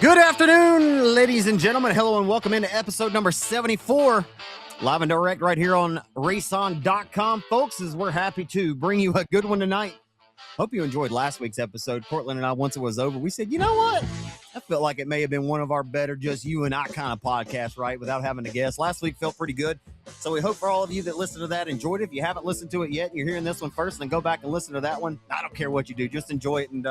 Good afternoon, ladies and gentlemen. Hello and welcome into episode number 74, live and direct right here on RaceON.com. Folks, as we're happy to bring you a good one tonight. Hope you enjoyed last week's episode. Cortland and I, once it was over, we said, you know what? I felt like it may have been one of our better just you and I kind of podcasts, right? Without having to guess. Last week felt pretty good. So we hope for all of you that listened to that enjoyed it. If you haven't listened to it yet and you're hearing this one first, then go back and listen to that one. I don't care what you do. Just enjoy it and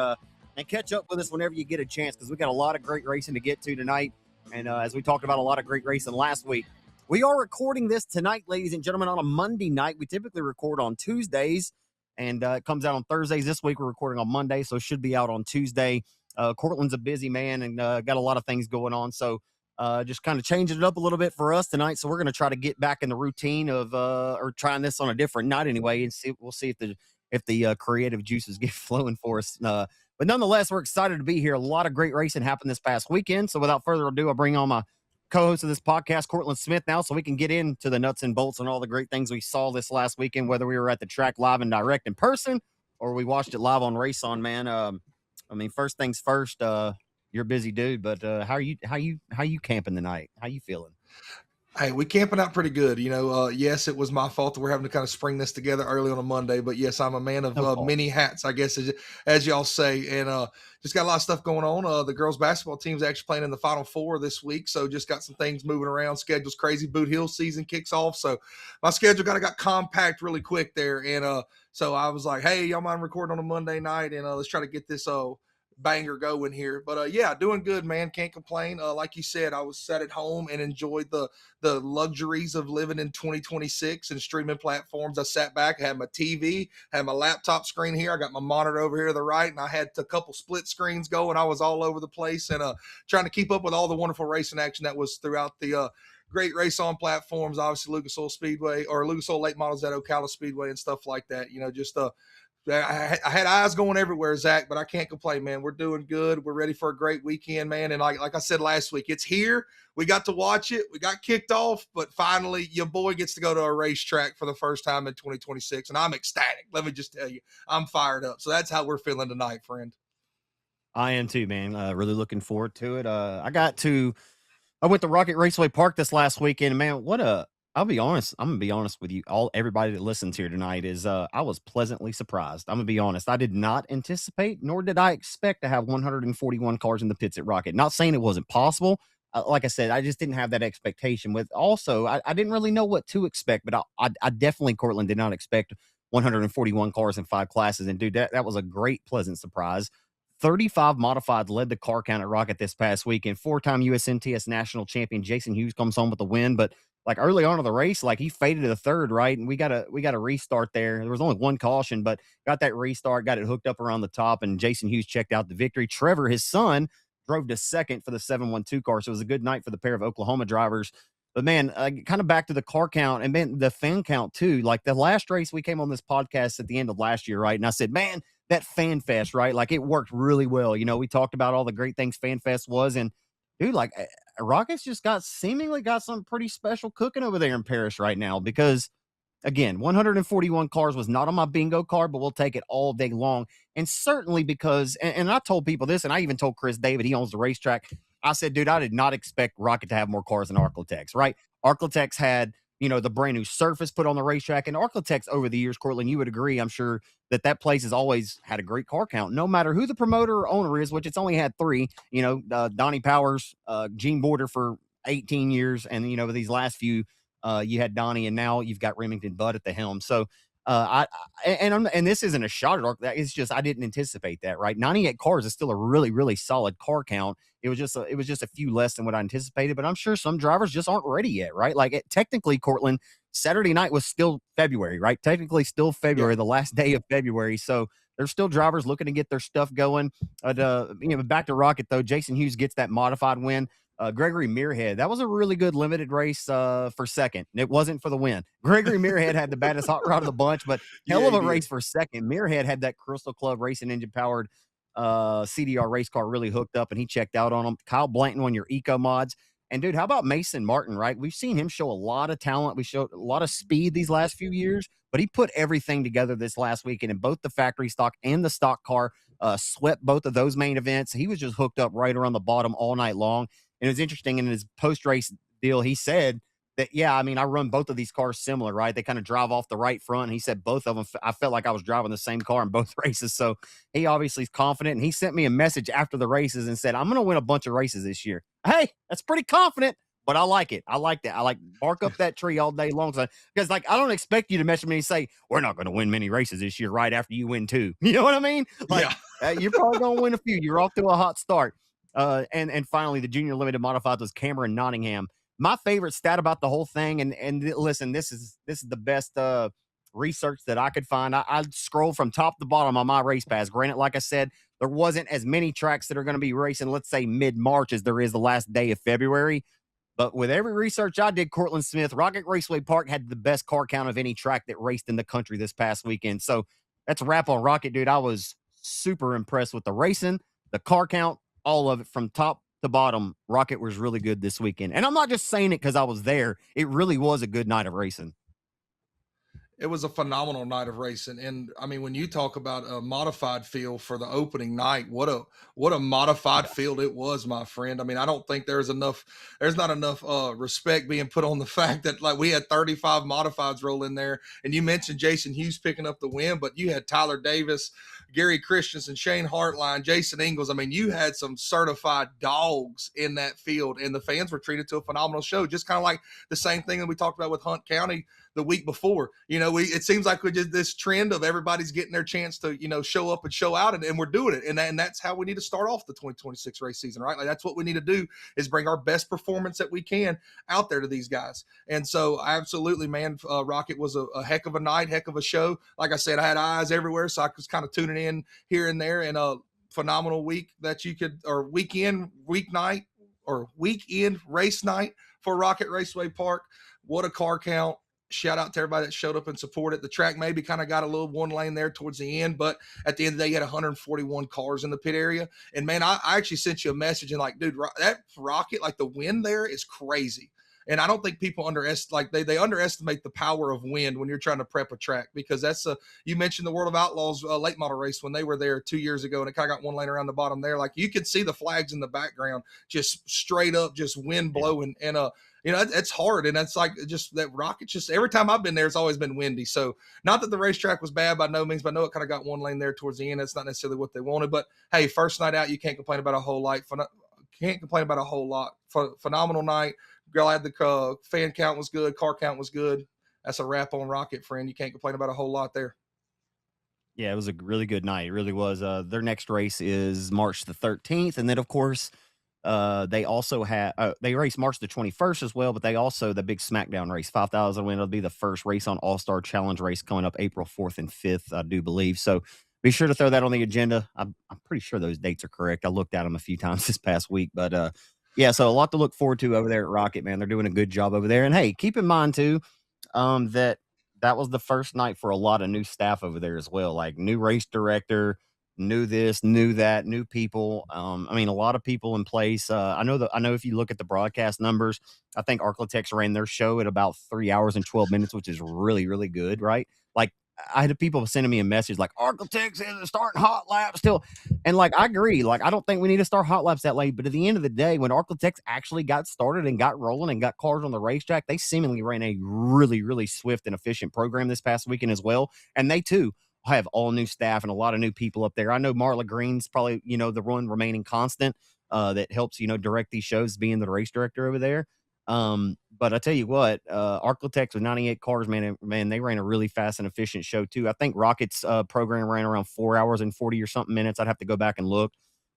catch up with us whenever you get a chance, because we got a lot of great racing to get to tonight. And as we talked about a lot of great racing last week, we are recording this tonight, ladies and gentlemen, on a Monday night. We typically record on Tuesdays, and it comes out on Thursdays. This week we're recording on Monday, so it should be out on Tuesday. Cortland's a busy man and got a lot of things going on, so just kind of changing it up a little bit for us tonight. So we're going to try to get back in the routine of or trying this on a different night anyway, and we'll see if the creative juices get flowing for us. But nonetheless, we're excited to be here. A lot of great racing happened this past weekend. So without further ado, I bring on my co-host of this podcast, Cortland Smith, now, so we can get into the nuts and bolts and all the great things we saw this last weekend, whether we were at the track live and direct in person or we watched it live on RaceON, man. I mean, first things first, you're a busy dude, but how you camping tonight? How you feeling? Hey, we camping out pretty good. Yes, it was my fault that we're having to kind of spring this together early on a Monday, but yes, I'm a man of many hats, I guess, as y'all say, and just got a lot of stuff going on. The girls basketball team's actually playing in the Final Four this week, so just got some things moving around. Schedule's crazy. Boot Hill season kicks off, so my schedule kind of got compact really quick there, and so I was like, hey, y'all mind recording on a Monday night, and let's try to get this banger going here. But yeah, doing good, man. Can't complain. Like you said, I was sat at home and enjoyed the luxuries of living in 2026 and streaming platforms. I sat back, I had my TV, had my laptop screen here, I got my monitor over here to the right, and I had a couple split screens going. I was all over the place and trying to keep up with all the wonderful racing action that was throughout the great RaceON platforms, obviously Lucas Oil Speedway or Lucas Oil late models at Ocala Speedway and stuff like that. Just I had eyes going everywhere, Zach, but I can't complain, man. We're doing good. We're ready for a great weekend, man. And like I said last week, it's here. We got to watch it. We got kicked off, but finally your boy gets to go to a racetrack for the first time in 2026, and I'm ecstatic. Let me just tell you, I'm fired up. So that's how we're feeling tonight, friend. I am too, man. Really looking forward to it. I went to Rocket Raceway Park this last weekend, man. I'll be honest. I'm gonna be honest with you. Everybody that listens here tonight is I was pleasantly surprised. I'm gonna be honest. I did not anticipate, nor did I expect to have 141 cars in the pits at Rocket. Not saying it wasn't possible. Like I said, I just didn't have that expectation. With also, I didn't really know what to expect, but I definitely, Cortland, did not expect 141 cars in 5 classes. And dude, that was a great, pleasant surprise. 35 modifieds led the car count at Rocket this past weekend. 4-time USNTS national champion Jason Hughes comes home with the win, but like early on in the race, like he faded to the third, right? And we got a restart there. There was only one caution, but got that restart, got it hooked up around the top, and Jason Hughes checked out the victory. Trevor, his son, drove to second for the 712 car. So it was a good night for the pair of Oklahoma drivers. But man, kind of back to the car count and then the fan count too. Like the last race, we came on this podcast at the end of last year, right? And I said, man, that Fan Fest, right? Like it worked really well. We talked about all the great things Fan Fest was, and dude, like Rockets just seemingly got something pretty special cooking over there in Paris right now, because again, 141 cars was not on my bingo card, but we'll take it all day long. And certainly because, and I told people this, and I even told Chris David, he owns the racetrack. I said, dude, I did not expect Rocket to have more cars than Arklatex, right? Arklatex had, the brand new surface put on the racetrack, and Arklatex over the years, Cortland, you would agree, I'm sure, that place has always had a great car count, no matter who the promoter or owner is, which it's only had 3, Donnie Powers, Gene Border for 18 years. And, these last few, you had Donnie, and now you've got Remington Budd at the helm. So, and this isn't a shot at Arc. It's just, I didn't anticipate that, right? 98 cars is still a really, really solid car count. It was just a few less than what I anticipated, but I'm sure some drivers just aren't ready yet, right? Like technically, Cortland, Saturday night was still February, right? Technically still February, the last day of February. So there's still drivers looking to get their stuff going. Back to Rocket though, Jason Hughes gets that modified win. Gregory Muirhead, that was a really good limited race for second. It wasn't for the win. Gregory Muirhead had the baddest hot rod of the bunch, but hell of a race for second. Muirhead had that Crystal Club racing engine powered CDR race car really hooked up, and he checked out on him. Kyle Blanton on your eco mods. And dude, how about Mason Martin, right? We've seen him show a lot of talent. We showed a lot of speed these last few years, but he put everything together this last weekend in both the factory stock and the stock car. swept both of those main events. He was just hooked up right around the bottom all night long. And it was interesting in his post race deal. He said that, yeah, I mean, I run both of these cars similar, right? They kind of drive off the right front. And he said both of them, I felt like I was driving the same car in both races. So he obviously is confident. And he sent me a message after the races and said, I'm going to win a bunch of races this year. Hey, that's pretty confident, but I like it. I like that. I like bark up that tree all day long. Because, like, I don't expect you to message me and say, we're not going to win many races this year right after you win two. You know what I mean? Like, Yeah. you're probably going to win a few. You're off to a hot start. And finally, the junior limited modified was Cameron Nottingham. My favorite stat about the whole thing, and listen, this is the best research that I could find. I scrolled from top to bottom on my race pass. Granted, like I said, there wasn't as many tracks that are going to be racing, let's say mid-March, as there is the last day of February. But with every research I did, Cortland Smith, Rocket Raceway Park had the best car count of any track that raced in the country this past weekend. So that's a wrap on Rocket, dude. I was super impressed with the racing, the car count, all of it from top to bottom. Rocket was really good this weekend. And I'm not just saying it because I was there. It really was a good night of racing. It was a phenomenal night of racing. And I mean, when you talk about a modified field for the opening night, what a modified Yeah. field it was, my friend. I mean, I don't think there's not enough respect being put on the fact that, like, we had 35 modifieds roll in there. And you mentioned Jason Hughes picking up the win, but you had Tyler Davis, Gary Christensen, Shane Hartline, Jason Ingles. I mean, you had some certified dogs in that field, and the fans were treated to a phenomenal show. Just kind of like the same thing that we talked about with Hunt County the week before. It seems like we did this trend of everybody's getting their chance to, show up and show out, and we're doing it. And that's how we need to start off the 2026 race season, right? Like, that's what we need to do, is bring our best performance that we can out there to these guys. And so absolutely, man, Rocket was a heck of a night, heck of a show. Like I said, I had eyes everywhere, so I was kind of tuning in here and there, and a phenomenal week that you could, or weekend race night for Rocket Raceway Park. What a car count. Shout out to everybody that showed up and supported. The track maybe kind of got a little one lane there towards the end, but at the end of the day, you had 141 cars in the pit area. And man, I actually sent you a message and, like, dude, that Rocket, like, the wind there is crazy. And I don't think people they underestimate the power of wind when you're trying to prep a track, because you mentioned the World of Outlaws late model race when they were there 2 years ago, and it kind of got one lane around the bottom there. Like, you could see the flags in the background, just straight up, just wind blowing. And it's hard. And that's like, just that Rocket, just every time I've been there, it's always been windy. So not that the racetrack was bad by no means, but I know it kind of got one lane there towards the end. That's not necessarily what they wanted, but hey, first night out, you can't complain about a whole lot. Phenomenal night. Glad the fan count was good. Car count was good. That's a wrap on Rocket, friend. You can't complain about a whole lot there. Yeah, it was a really good night. It really was. Their next race is March the 13th. And then, of course, they also have they race March the 21st as well, but they also the big SmackDown race, 5,000 win. It'll be the first RaceON All-Star Challenge race coming up April 4th and 5th, I do believe. So be sure to throw that on the agenda. I'm pretty sure those dates are correct. I looked at them a few times this past week, but yeah, so a lot to look forward to over there at Rocket, man. They're doing a good job over there. And hey, keep in mind too, that was the first night for a lot of new staff over there as well, like new race director, new this, new that, new people. I mean, a lot of people in place. I know if you look at the broadcast numbers, I think Arclitex ran their show at about 3 hours and 12 minutes, which is really, really good, right? Like, I had people sending me a message like, Arclitex is starting hot laps still. And like, I agree. Like, I don't think we need to start hot laps that late. But at the end of the day, when Arclitex actually got started and got rolling and got cars on the racetrack, they seemingly ran a really, really swift and efficient program this past weekend as well. And they too have all new staff and a lot of new people up there. I know Marla Green's probably, the one remaining constant that helps, direct these shows, being the race director over there. But I tell you what, Arclitex with 98 cars, man, they ran a really fast and efficient show too. I think Rocket's program ran around 4 hours and 40 or something minutes. I'd have to go back and look.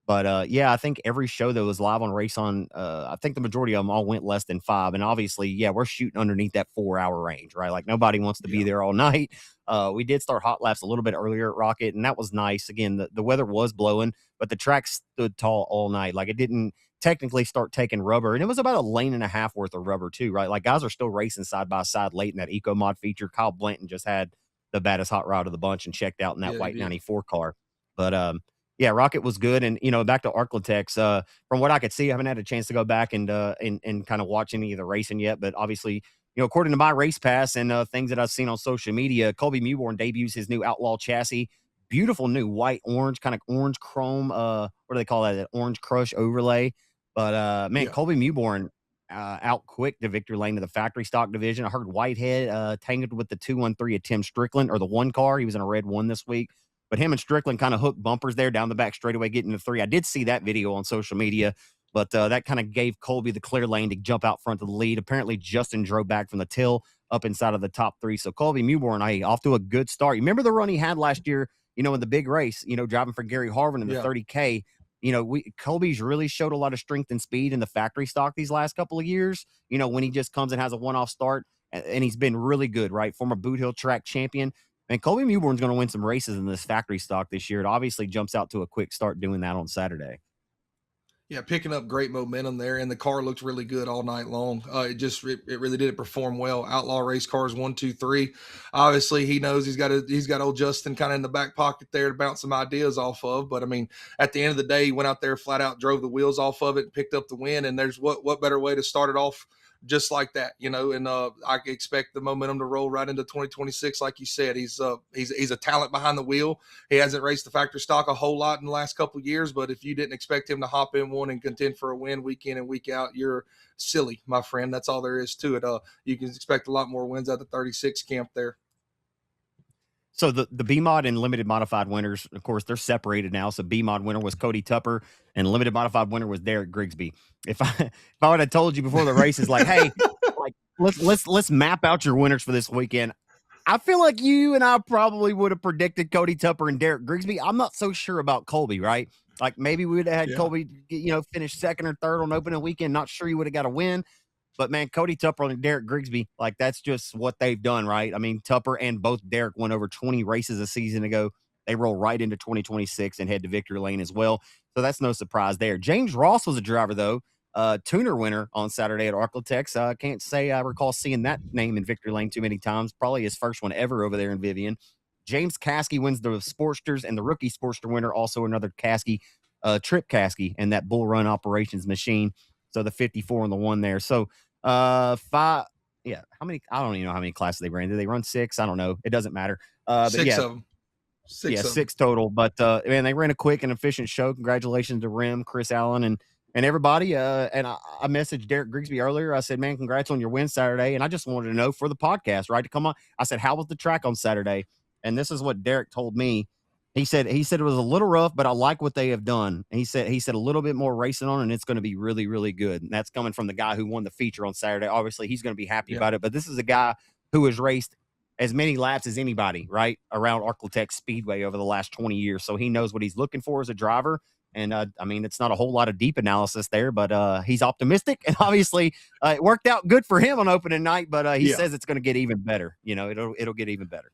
But yeah, I think every show that was live on RaceON, I think the majority of them all went less than 5. And obviously, yeah, we're shooting underneath that 4-hour range, right? Like, nobody wants to be there all night. We did start hot laps a little bit earlier at Rocket, and that was nice. Again, the weather was blowing, but the track stood tall all night. Like, it didn't technically start taking rubber, and it was about a lane and a half worth of rubber too, right? Like, guys are still racing side by side late in that eco mod feature. Kyle Blanton just had the baddest hot rod of the bunch and checked out in that white 94 car. But yeah, Rocket was good. And back to Arclitex, from what I could see, I haven't had a chance to go back and kind of watch any of the racing yet, but obviously, according to my race pass and things that I've seen on social media, Colby Mewborn debuts his new Outlaw chassis. beautiful new white orange, kind of orange chrome. What do they call that? That orange crush overlay. But man, Yeah. Colby Mewborn out quick to victory lane to the factory stock division. I heard Whitehead tangled with the 213 of Tim Strickland, or the one car. He was in a red one this week. But him and Strickland kind of hooked bumpers there down the back straightaway, getting to 3. I did see that video on social media, but that kind of gave Colby the clear lane to jump out front of the lead. Apparently, Justin drove back from the till up inside of the top 3. So Colby Mewborn, hey, off to a good start. You remember the run he had last year, in the big race, driving for Gary Harvin in the 30K. Colby's really showed a lot of strength and speed in the factory stock these last couple of years, when he just comes and has a one-off start, and he's been really good, right? Former Boot Hill track champion. And Colby Mewborn's going to win some races in this factory stock this year. It obviously jumps out to a quick start doing that on Saturday. Yeah, picking up great momentum there, and the car looked really good all night long. It really did perform well. Outlaw Race Cars 1, 2, 3. Obviously, he knows he's got old Justin kind of in the back pocket there to bounce some ideas off of. But I mean, at the end of the day, he went out there flat out, drove the wheels off of it, and picked up the win. And there's what better way to start it off just like that, and I expect the momentum to roll right into 2026. Like you said, he's a talent behind the wheel. He hasn't raced the factory stock a whole lot in the last couple of years, but if you didn't expect him to hop in one and contend for a win week in and week out, you're silly, my friend. That's all there is to it. You can expect a lot more wins out of the 36 camp there. So the B-Mod and limited modified winners, of course, they're separated now. So B-Mod winner was Cody Tupper, and limited modified winner was Derek Grigsby. If I would have told you before the race is like, hey, like let's map out your winners for this weekend, I feel like you and I probably would have predicted Cody Tupper and Derek Grigsby. I'm not so sure about Colby, right? Like maybe we would have had Colby, finish second or third on opening weekend. Not sure he would have got a win. But, man, Cody Tupper and Derek Grigsby, like, that's just what they've done, right? I mean, Tupper and both Derek won over 20 races a season ago. They roll right into 2026 and head to victory lane as well. So that's no surprise there. James Ross was a driver, though, tuner winner on Saturday at Arklatex. I can't say I recall seeing that name in victory lane too many times. Probably his first one ever over there in Vivian. James Caskey wins the Sportsters, and the rookie Sportster winner, also another Caskey, Trip Caskey, and that Bull Run Operations machine. So the 54 and the 1 there. So, 5, yeah, how many? I don't even know how many classes they ran. Did they run 6? I don't know. It doesn't matter. But 6 yeah, of them. 6 total. But man, they ran a quick and efficient show. Congratulations to Rim, Chris Allen, and everybody. And I messaged Derek Grigsby earlier. I said, man, congrats on your win Saturday. And I just wanted to know for the podcast, right, to come on. I said, how was the track on Saturday? And this is what Derek told me. He said it was a little rough, but I like what they have done. And he said a little bit more racing on, and it's going to be really, really good. And that's coming from the guy who won the feature on Saturday. Obviously, he's going to be happy about it. But this is a guy who has raced as many laps as anybody, right, around Arklatex Speedway over the last 20 years. So he knows what he's looking for as a driver. And, I mean, it's not a whole lot of deep analysis there, but he's optimistic. And obviously, it worked out good for him on opening night, but he says it's going to get even better. It'll get even better.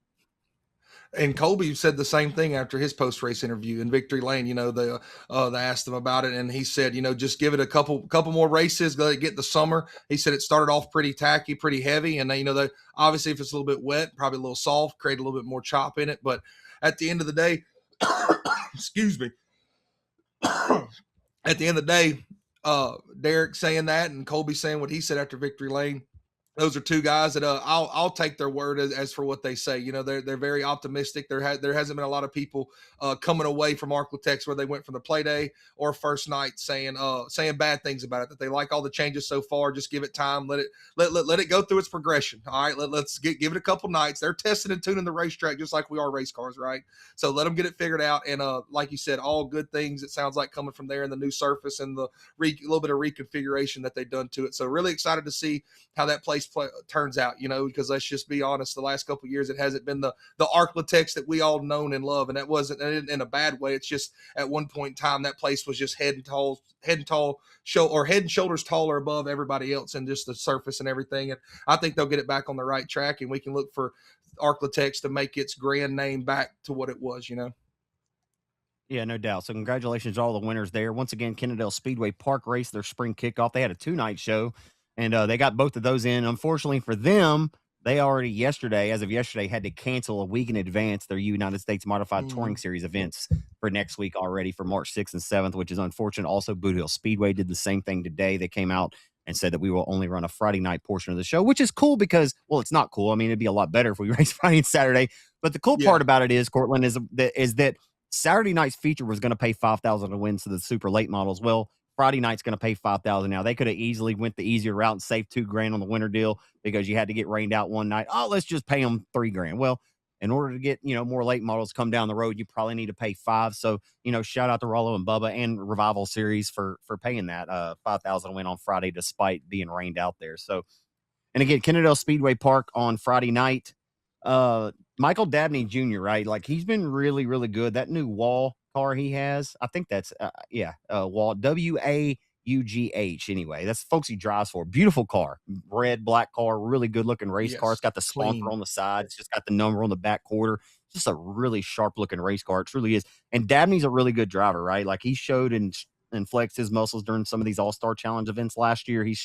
And Colby said the same thing after his post-race interview in Victory Lane. They asked him about it, and he said, just give it a couple more races, let it get the summer. He said it started off pretty tacky, pretty heavy, and they obviously if it's a little bit wet, probably a little soft, create a little bit more chop in it. But at the end of the day, excuse me, at the end of the day, Derek saying that and Colby saying what he said after Victory Lane. Those are two guys that I'll take their word as for what they say. They're very optimistic. There hasn't been a lot of people coming away from Arklatex where they went from the play day or first night saying bad things about it. That they like all the changes so far. Just give it time. Let it go through its progression. All right, let's give it a couple nights. They're testing and tuning the racetrack just like we are race cars, right? So let them get it figured out. And like you said, all good things. It sounds like coming from there in the new surface and the little bit of reconfiguration that they've done to it. So really excited to see how that place turns out, because let's just be honest, the last couple of years it hasn't been the Arklatex that we all known and love, and that wasn't in a bad way. It's just at one point in time that place was just head and shoulders taller above everybody else, and just the surface and everything. And I think they'll get it back on the right track, and we can look for Arklatex to make its grand name back to what it was. Yeah, no doubt. So congratulations to all the winners there. Once again, Kennedale Speedway Park race their spring kickoff. They had a 2-night show, and they got both of those in. Unfortunately for them, they already as of yesterday, had to cancel a week in advance their United States Modified Touring Series events for next week already for March 6th and 7th, which is unfortunate. Also, Boot Hill Speedway did the same thing today. They came out and said that we will only run a Friday night portion of the show, which is cool because, well, it's not cool. I mean, it'd be a lot better if we race Friday and Saturday. But the cool Yeah. part about it is, Cortland, is that Saturday night's feature was going to pay 5,000 to win to the super late models. Well, Friday night's going to pay 5,000 now. They could have easily went the easier route and saved $2,000 on the winter deal because you had to get rained out one night. Oh, let's just pay them $3,000. Well, in order to get, more late models come down the road, you probably need to pay 5. So, shout out to Rollo and Bubba and Revival Series for paying that 5,000 win on Friday despite being rained out there. So, and again, Kennedale Speedway Park on Friday night. Michael Dabney Jr., right? Like, he's been really, really good. That new wall car he has, I think that's, wall, WAUGH. Anyway, that's the folks he drives for. Beautiful car, red, black car, really good looking race car. Yes. It's got the sponsor Clean. on the side. It's just got the number on the back quarter. Just a really sharp looking race car. It truly is. And Dabney's a really good driver, right? Like, he showed and flexed his muscles during some of these All-Star Challenge events last year. He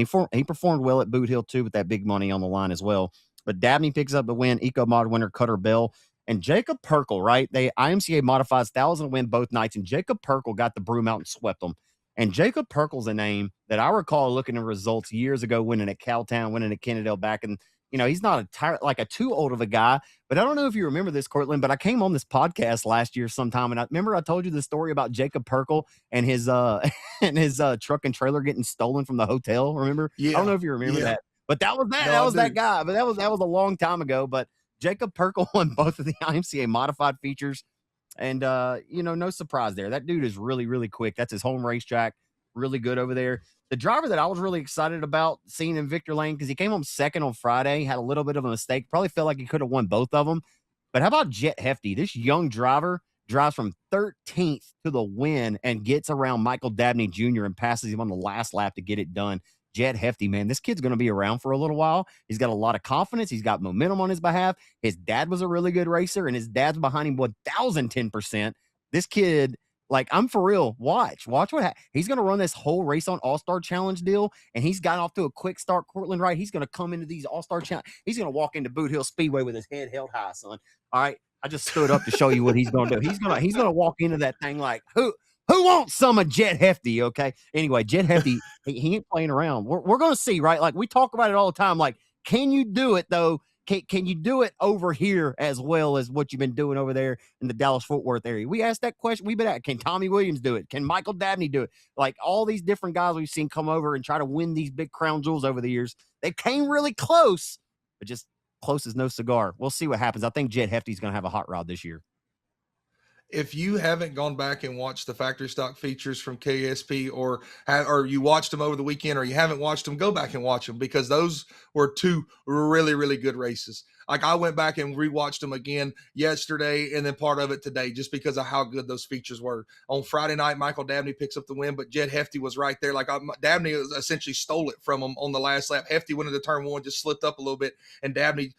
performed well at Boot Hill too with that big money on the line as well. But Dabney picks up the win. Eco Mod winner Cutter Bell and Jacob Perkle, right? They IMCA modifies 1,000 win both nights, and Jacob Perkle got the broom out and swept them. And Jacob Perkle's a name that I recall looking at results years ago, winning at Cowtown, winning at Kennedale back in. He's not a too old of a guy, but I don't know if you remember this, Cortland, but I came on this podcast last year sometime, and I remember I told you the story about Jacob Perkle and his and his truck and trailer getting stolen from the hotel. Remember? Yeah. I don't know if you remember that, but that was that. No, That was that guy. But that was a long time ago. But Jacob Perkle won both of the IMCA modified features, and no surprise there. That dude is really, really quick. That's his home racetrack. Really good over there. The driver that I was really excited about seeing in Victor Lane, because he came home second on Friday, had a little bit of a mistake, probably felt like he could have won both of them. But how about Jet Hefty? This young driver drives from 13th to the win and gets around Michael Dabney Jr. and passes him on the last lap to get it done. Jet Hefty, man, this kid's going to be around for a little while. He's got a lot of confidence. He's got momentum on his behalf. His dad was a really good racer, and his dad's behind him 1,010%. This kid, like, I'm for real. Watch what he's going to run this whole RaceON All-Star Challenge deal, and he's got off to a quick start, Cortland, right? He's going to come into these All-Star Challenge. He's going to walk into Boot Hill Speedway with his head held high, son. All right, I just stood up to show you what he's going to do. He's going to walk into that thing like, who wants some of Jet Hefty, okay? Anyway, Jet Hefty, he ain't playing around. We're going to see, right? Like, we talk about it all the time. Like, can you do it, though? Can you do it over here as well as what you've been doing over there in the Dallas-Fort Worth area? We asked that question. We've been at, can Tommy Williams do it? Can Michael Dabney do it? Like, all these different guys we've seen come over and try to win these big crown jewels over the years, they came really close, but just close as no cigar. We'll see what happens. I think Jet Hefty's going to have a hot rod this year. If you haven't gone back and watched the factory stock features from KSP, or you watched them over the weekend, or you haven't watched them, go back and watch them, because those were two really, really good races. Like, I went back and rewatched them again yesterday and then part of it today, just because of how good those features were. On Friday night, Michael Dabney picks up the win, but Jet Hefty was right there. Like, Dabney essentially stole it from him on the last lap. Hefty went into turn one, just slipped up a little bit, and Dabney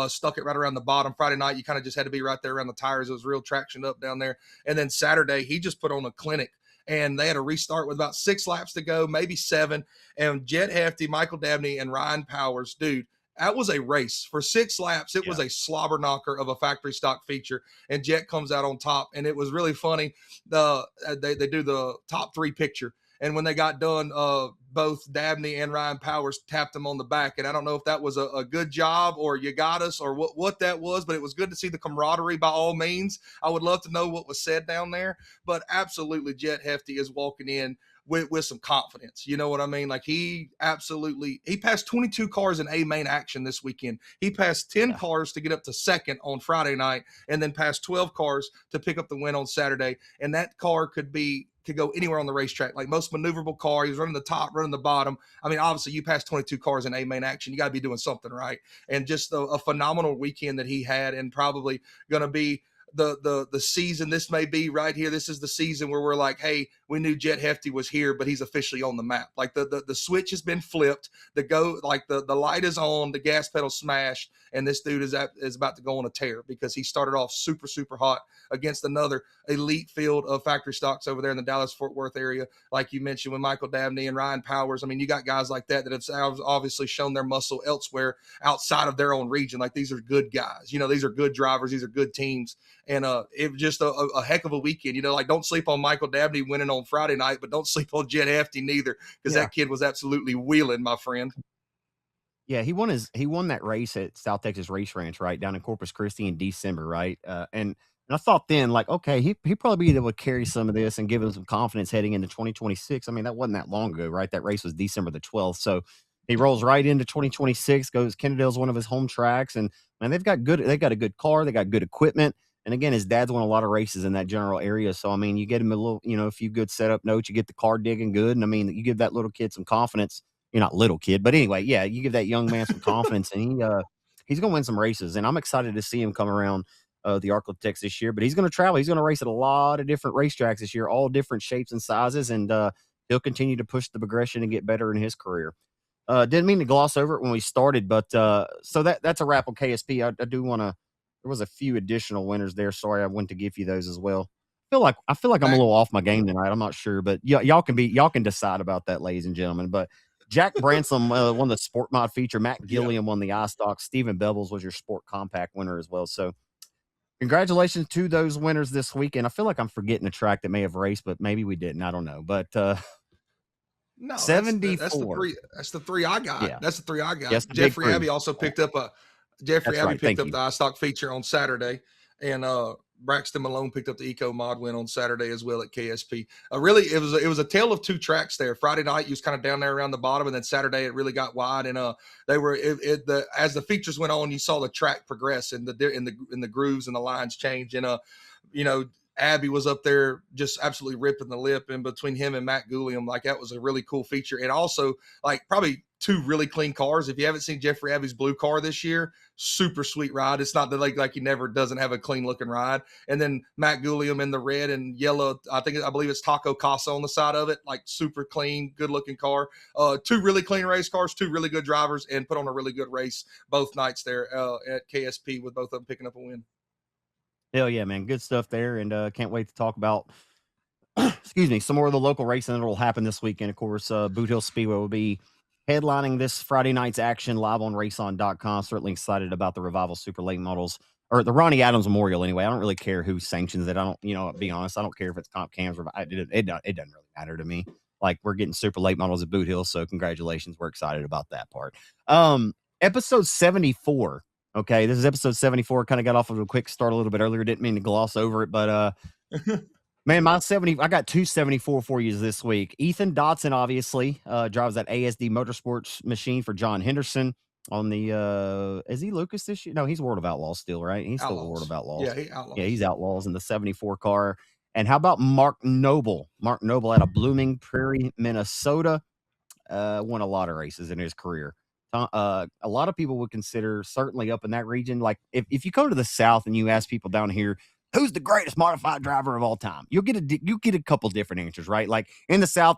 stuck it right around the bottom. Friday night, you kind of just had to be right there around the tires. It was real traction up down there. And then Saturday, he just put on a clinic, and they had a restart with about 6 laps to go, maybe 7. And Jet Hefty, Michael Dabney, and Ryan Powers, dude, that was a race for 6 laps. It was a slobber knocker of a factory stock feature, and Jet comes out on top. And it was really funny. They do the top 3 picture, and when they got done, both Dabney and Ryan Powers tapped him on the back. And I don't know if that was a good job or you got us or what that was, but it was good to see the camaraderie by all means. I would love to know what was said down there, but absolutely Jet Hefty is walking in with some confidence. You know what I mean? Like, he passed 22 cars in A main action this weekend. He passed 10 cars to get up to second on Friday night, and then passed 12 cars to pick up the win on Saturday. And that car could go anywhere on the racetrack. Like, most maneuverable car. He was running the top, running the bottom. I mean, obviously you pass 22 cars in A main action, you got to be doing something right. And just a phenomenal weekend that he had, and probably going to be the season. This may be right here. This is the season where we're like, hey, we knew Jet Hefty was here, but he's officially on the map. Like, the switch has been flipped. The light is on, the gas pedal smashed, and this dude is about to go on a tear, because he started off super, super hot against another elite field of factory stocks over there in the Dallas-Fort Worth area. Like you mentioned, with Michael Dabney and Ryan Powers. I mean, you got guys like that have obviously shown their muscle elsewhere outside of their own region. Like, these are good guys. These are good drivers. These are good teams. And it was just a heck of a weekend. Like, don't sleep on Michael Dabney winning on Friday night, but don't sleep on Jet Hefty neither, because Yeah. that kid was absolutely wheeling, my friend. Yeah, he won that race at South Texas Race Ranch, right, down in Corpus Christi in December, right? And I thought then, like, okay, he probably be able to carry some of this and give him some confidence heading into 2026. I mean, that wasn't that long ago, right? That race was December the 12th. So he rolls right into 2026, goes Kennedale's one of his home tracks, and man, they've got a good car, they got good equipment. And again, his dad's won a lot of races in that general area. So I mean, you get him a little, a few good setup notes, you get the car digging good, and I mean, you give that little kid some confidence. You're not little kid, but anyway, yeah, you give that young man some confidence, and he's gonna win some races, and I'm excited to see him come around the Arklatex this year. But he's gonna travel. He's gonna race at a lot of different racetracks this year, all different shapes and sizes, and he'll continue to push the progression and get better in his career. Didn't mean to gloss over it when we started, but so that's a wrap on KSP. I do want to. There was a few additional winners there. Sorry, I went to give you those as well. I feel like I'm a Mac, little off my game tonight. I'm not sure, but y'all can decide about that, ladies and gentlemen. But Jack Bransom won the Sport Mod feature. Matt yeah. Gilliam won the iStock. Stephen Bebles was your Sport Compact winner as well. So congratulations to those winners this weekend. I feel like I'm forgetting a track that may have raced, but maybe we didn't. I don't know. But No, that's the 74. three. That's the three I got. Yeah. That's the three I got. Yes, the big three. Jeffrey That's Abbey right. picked Thank up you. the iStock feature on Saturday, and Braxton Malone picked up the Eco Mod win on Saturday as well at KSP. Really, it was a tale of two tracks there. Friday night, you was kind of down there around the bottom, and then Saturday it really got wide. And they were as the features went on, you saw the track progress and the grooves and the lines change. And you know, Abby was up there just absolutely ripping the lip, and between him and Matt Gulliam, like, that was a really cool feature. And also, like, probably two really clean cars. If you haven't seen Jeffrey Abbey's blue car this year, super sweet ride. It's not that like he never doesn't have a clean looking ride. And then Matt Gulliam in the red and yellow, I believe it's Taco Casa on the side of it, like super clean, good looking car. Two really clean race cars, two really good drivers, and put on a really good race both nights there at KSP, with both of them picking up a win. Hell yeah, man. Good stuff there. And can't wait to talk about, excuse me, some more of the local racing that will happen this weekend. Of course, Boot Hill Speedway will be headlining this Friday night's action live on RaceOn.com. Certainly excited about the Revival Super Late Models, or the Ronnie Adams Memorial anyway. I don't really care who sanctions it. I don't, be honest, I don't care if it's comp cams or it doesn't really matter to me. Like, we're getting super late models at Boot Hill, so congratulations. We're excited about that part. Episode 74. Okay, this is episode 74. Kind of got off of a quick start a little bit earlier. Didn't mean to gloss over it, but man, I got 274 for you this week. Ethan Dotson obviously drives that ASD Motorsports machine for John Henderson on the is he Lucas this year? No, he's World of Outlaws still, right? He's still World of Outlaws. Outlaws. Yeah, he's Outlaws in the 74 car. And how about Mark Noble? Mark Noble out of Blooming Prairie, Minnesota. Won a lot of races in his career. A lot of people would consider, certainly up in that region, like if you come to the South and you ask people down here, who's the greatest modified driver of all time, you'll get a couple different answers, right? Like in the South,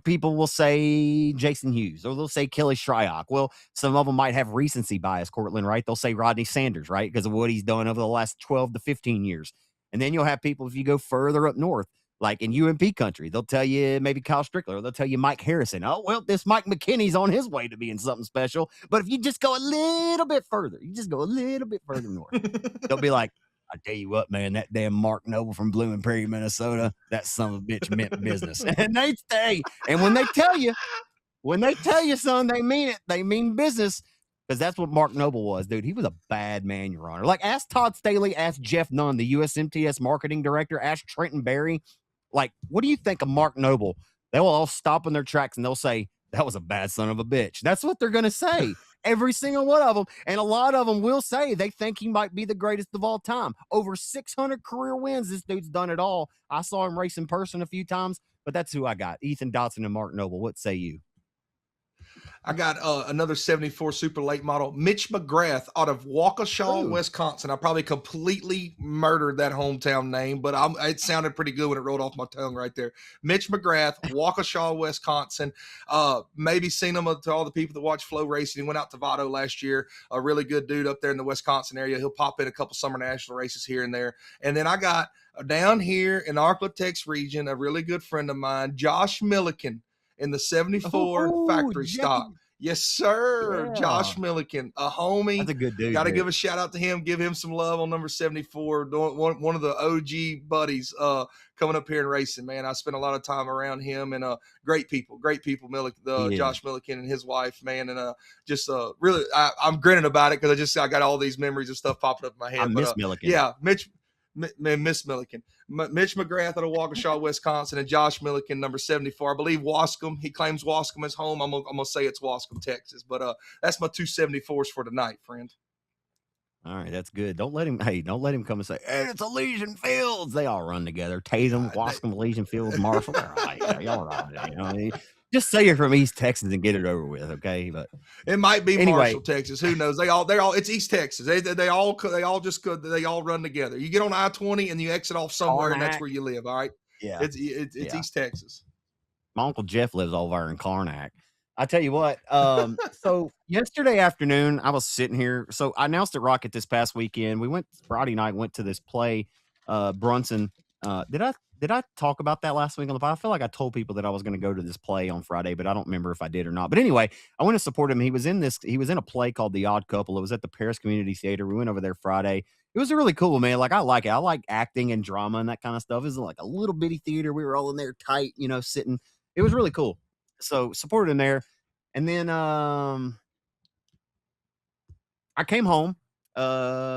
people will say Jason Hughes, or they'll say Kelly Shryock. Well, some of them might have recency bias, Cortland, right? They'll say Rodney Sanders, right? Because of what he's done over the last 12 to 15 years. And then you'll have people, if you go further up north, like in UMP country, they'll tell you maybe Kyle Strickler, or they'll tell you Mike Harrison. Oh, well, this Mike McKinney's on his way to being something special. But if you just go a little bit further, north, they'll be like, I tell you what, man, that damn Mark Noble from Blooming Prairie, Minnesota, that son of a bitch meant business. And they stay. And when they tell you, son, they mean it. They mean business. Because that's what Mark Noble was, dude. He was a bad man, Your Honor. Like, ask Todd Staley, ask Jeff Nunn, the USMTS marketing director, ask Trenton Berry. Like, what do you think of Mark Noble? They will all stop in their tracks and they'll say, that was a bad son of a bitch. That's what they're going to say. Every single one of them. And a lot of them will say they think he might be the greatest of all time. Over 600 career wins. This dude's done it all. I saw him race in person a few times, but that's who I got. Ethan Dotson and Mark Noble. What say you? I got another 74 super late model, Mitch McGrath out of Waukesha, Wisconsin. I probably completely murdered that hometown name, but it sounded pretty good when it rolled off my tongue right there. Mitch McGrath, Waukesha, Wisconsin. Maybe seen him to all the people that watch Flow Racing. He went out to Vado last year. A really good dude up there in the Wisconsin area. He'll pop in a couple summer national races here and there. And then I got down here in the Arklatex region, a really good friend of mine, Josh Milliken, in the 74 factory stock. Yes, sir. Yeah. Josh Milliken, a That's homie. a good dude, Got to dude. give a shout out to him. Give him some love on number 74. One of the OG buddies coming up here and racing, man. I spent a lot of time around him and great people, He is. Josh Milliken and his wife, man. And just really, I'm grinning about it because I got all these memories of stuff popping up in my I head. miss But Milliken. yeah, Miss Milliken. Mitch McGrath out of Waukesha, Wisconsin, and Josh Milliken, number 74. I believe Wascom. He claims Wascom as home. I'm gonna say it's Wascom, Texas. But that's my 274s for tonight, friend. All right, that's good. Don't let him. Hey, don't let him come and say, "Hey, it's Elysian Fields." They all run together. Tatum, Wascom, Elysian Fields, Marshall. They're all, y'all are all, you know. Just say you're from East Texas and get it over with, okay? But it might be anyway, Marshall, Texas. Who knows? They're all. It's East Texas. They all run together. You get on I-20 and you exit off somewhere, and that's where you live. All right. Yeah, It's yeah. East Texas. My Uncle Jeff lives over there in Karnak. I tell you what, so yesterday afternoon, I was sitting here. So I announced at Rocket this past weekend. We went Friday night, went to this play, Brunson. Did I talk about that last week on the pod? I feel like I told people that I was going to go to this play on Friday, but I don't remember if I did or not. But anyway, I went to support him. He was in a play called The Odd Couple. It was at the Paris Community Theater. We went over there Friday. It was really cool, man. Like, I like it. I like acting and drama and that kind of stuff. It was like a little bitty theater. We were all in there tight, sitting. It was really cool. So supported him there. And then I came home,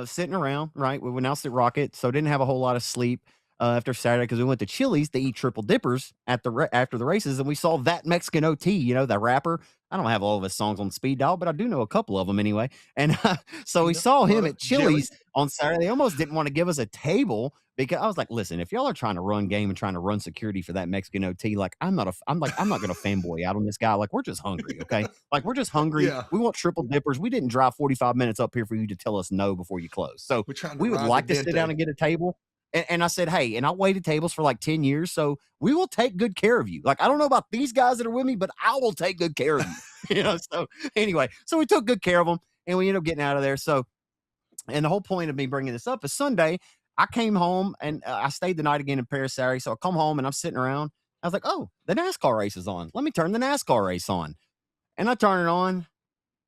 sitting around, right? We announced at Rocket, so didn't have a whole lot of sleep after Saturday because we went to Chili's to eat triple dippers after the races, and we saw That Mexican OT, the rapper. I don't have all of his songs on speed dial, but I do know a couple of them anyway. And so we saw him at Chili's on Saturday. They almost didn't want to give us a table because I was like, listen, if y'all are trying to run game and trying to run security for That Mexican OT, like I'm not going to fanboy out on this guy. Like, we're just hungry, okay? Like, we're just hungry. Yeah. We want triple dippers. We didn't drive 45 minutes up here for you to tell us no before you close. So we would like to sit down and get a table. And I said, hey, and I waited tables for like 10 years, so we will take good care of you. Like, I don't know about these guys that are with me, but I will take good care of you. So anyway, so we took good care of them, and we ended up getting out of there. So, and the whole point of me bringing this up is Sunday, I came home, and I stayed the night again in Paris, Saturday. So I come home, and I'm sitting around. I was like, oh, the NASCAR race is on. Let me turn the NASCAR race on. And I turn it on,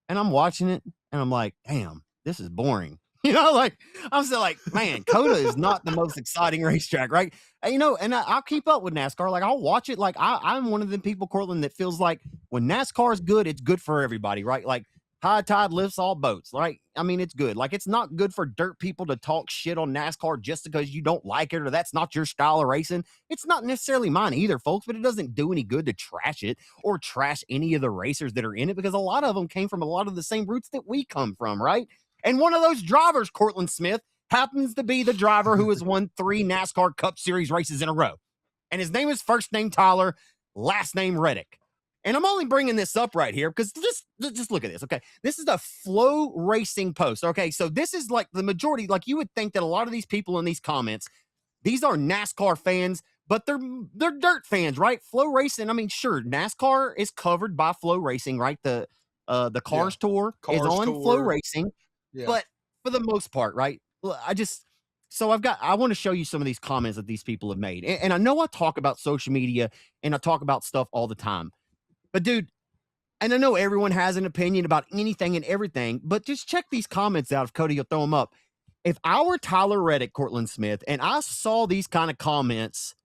and I'm watching it, and I'm like, damn, this is boring. Like, I'm still like, man, Coda is not the most exciting racetrack, right? And, I'll keep up with NASCAR. Like, I'll watch it. Like, I'm one of the people, Cortland, that feels like when NASCAR is good, it's good for everybody, right? Like, high tide lifts all boats, right? I mean, it's good. Like, it's not good for dirt people to talk shit on NASCAR just because you don't like it or that's not your style of racing. It's not necessarily mine either, folks, but it doesn't do any good to trash it or trash any of the racers that are in it because a lot of them came from a lot of the same roots that we come from, right? And one of those drivers, Cortland Smith, happens to be the driver who has won 3 NASCAR Cup Series races in a row. And his name is first name Tyler, last name Reddick. And I'm only bringing this up right here because just look at this, okay? This is the Flow Racing post, okay? So this is like the majority, like you would think that a lot of these people in these comments, these are NASCAR fans, but they're dirt fans, right? Flow Racing, I mean, sure, NASCAR is covered by Flow Racing, right? The Cars Tour is on Flow Racing. Yeah. But for the most part, right? I want to show you some of these comments that these people have made. And I know I talk about social media and I talk about stuff all the time. But dude, and I know everyone has an opinion about anything and everything, but just check these comments out if Cody will throw them up. If I were Tyler Reddick, Cortland Smith, and I saw these kind of comments,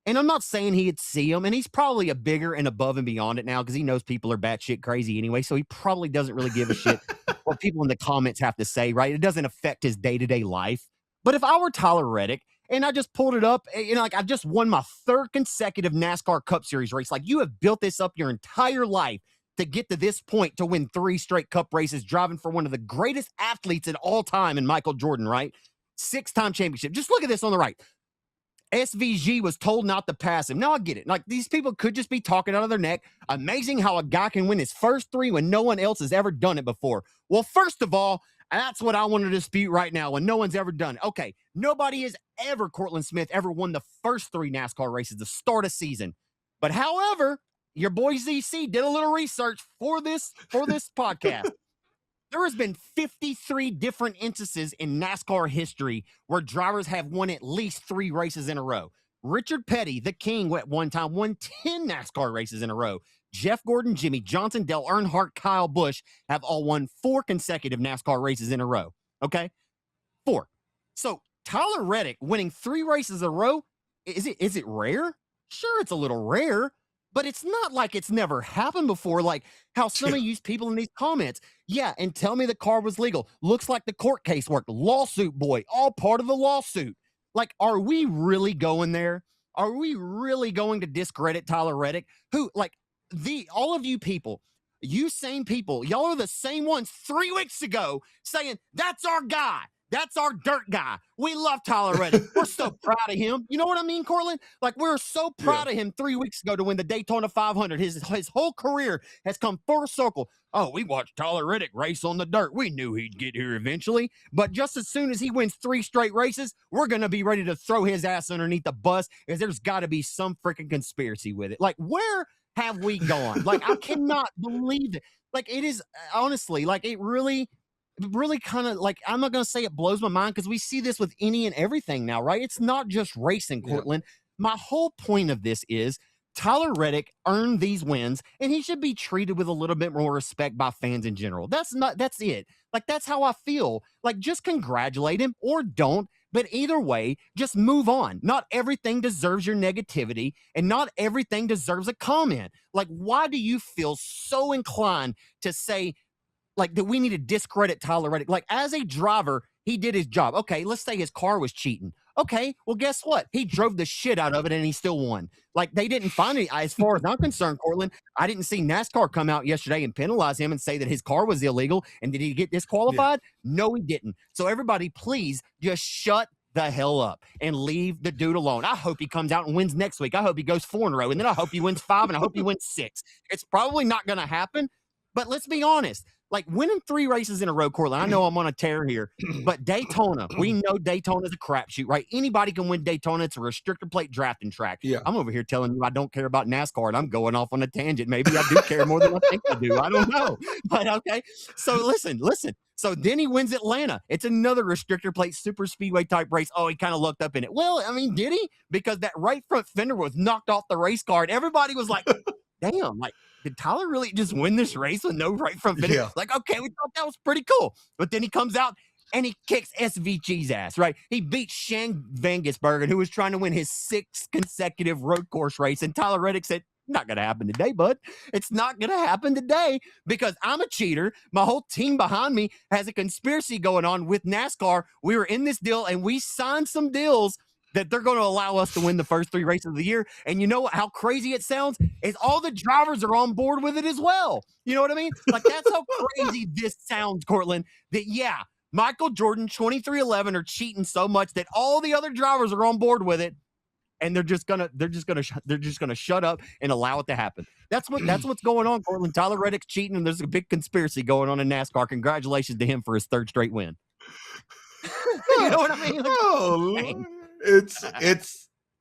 and I'm not saying he'd see them, and he's probably a bigger and above and beyond it now because he knows people are batshit crazy anyway, so he probably doesn't really give a shit what people in the comments have to say, right? It doesn't affect his day-to-day life. But if I were Tyler Reddick, and I just pulled it up, like I just won my 3rd consecutive NASCAR Cup Series race, like you have built this up your entire life to get to this point to win 3 straight Cup races, driving for one of the greatest athletes in all time in Michael Jordan, right? 6-time championship. Just look at this on the right. SVG was told not to pass him. Now I get it. Like these people could just be talking out of their neck. Amazing how a guy can win his first 3 when no one else has ever done it before. Well, first of all, that's what I want to dispute right now when no one's ever done it. Okay, nobody has ever, Cortland Smith, ever won the first 3 NASCAR races to start a season. But however, your boy ZC did a little research for this podcast. There has been 53 different instances in NASCAR history where drivers have won at least 3 races in a row. Richard Petty, the king, at one time won 10 NASCAR races in a row. Jeff Gordon, Jimmy Johnson, Dale Earnhardt, Kyle Busch have all won 4 consecutive NASCAR races in a row. Okay? 4. So Tyler Reddick winning 3 races in a row, is it rare? Sure, it's a little rare, but it's not like it's never happened before, like how some of you people in these comments, yeah, and tell me the car was legal. Looks like the court case worked. Lawsuit boy, all part of the lawsuit. Like, are we really going there? Are we really going to discredit Tyler Reddick? Who, like, all of you people, you same people, y'all are the same ones 3 weeks ago saying, that's our guy. That's our dirt guy. We love Tyler Reddick. We're so proud of him. You know what I mean, Cortland? Like, we're so proud of him 3 weeks ago to win the Daytona 500. His whole career has come full circle. Oh, we watched Tyler Reddick race on the dirt. We knew he'd get here eventually. But just as soon as he wins 3 straight races, we're going to be ready to throw his ass underneath the bus, because there's got to be some freaking conspiracy with it. Like, where have we gone? Like, I cannot believe it. Like, it is, honestly, like, it really kind of, like, I'm not going to say it blows my mind, because we see this with any and everything now, right? It's not just racing, Cortland. My whole point of this is Tyler Reddick earned these wins, and he should be treated with a little bit more respect by fans in general. That's it. Like, that's how I feel. Like, just congratulate him or don't. But either way, just move on. Not everything deserves your negativity, and not everything deserves a comment. Like, why do you feel so inclined to say, like, that we need to discredit Tyler Reddick? Like, as a driver, he did his job. Okay, let's say his car was cheating. Okay, well, guess what? He drove the shit out of it, and he still won. Like, they didn't find it. As far as I'm concerned, Cortland, I didn't see NASCAR come out yesterday and penalize him and say that his car was illegal. And did he get disqualified? No, he didn't. So everybody, please just shut the hell up and leave the dude alone. I hope he comes out and wins next week. I hope he goes 4 in a row, and then I hope he wins 5, and I hope he wins 6. It's probably not going to happen, but let's be honest. Like, winning 3 races in a row, Cortland, I know I'm on a tear here, but Daytona, we know Daytona is a crapshoot, right? Anybody can win Daytona. It's a restrictor plate drafting track. I'm over here telling you I don't care about NASCAR, and I'm going off on a tangent. Maybe I do care more than I think I do. I don't know. But okay. So listen. So then he wins Atlanta. It's another restrictor plate super speedway type race. Oh, he kind of looked up in it. Well, I mean, did he? Because that right front fender was knocked off the race car, and everybody was like, damn, like, did Tyler really just win this race with no right front fender? Like, okay, we thought that was pretty cool. But then he comes out and he kicks SVG's ass, right? He beats Shane Van Gisbergen, who was trying to win his 6th consecutive road course race. And Tyler Reddick said, not going to happen today, bud. It's not going to happen today, because I'm a cheater. My whole team behind me has a conspiracy going on with NASCAR. We were in this deal, and we signed some deals that they're going to allow us to win the first 3 races of the year. And you know what, how crazy it sounds? Is all the drivers are on board with it as well. You know what I mean? Like, that's how crazy this sounds, Cortland, that, yeah, Michael Jordan, 2311 are cheating so much that all the other drivers are on board with it. And they're just gonna shut up and allow it to happen. That's what's going on, Cortland. Tyler Reddick's cheating, and there's a big conspiracy going on in NASCAR. Congratulations to him for his 3rd straight win. You know what I mean? Like,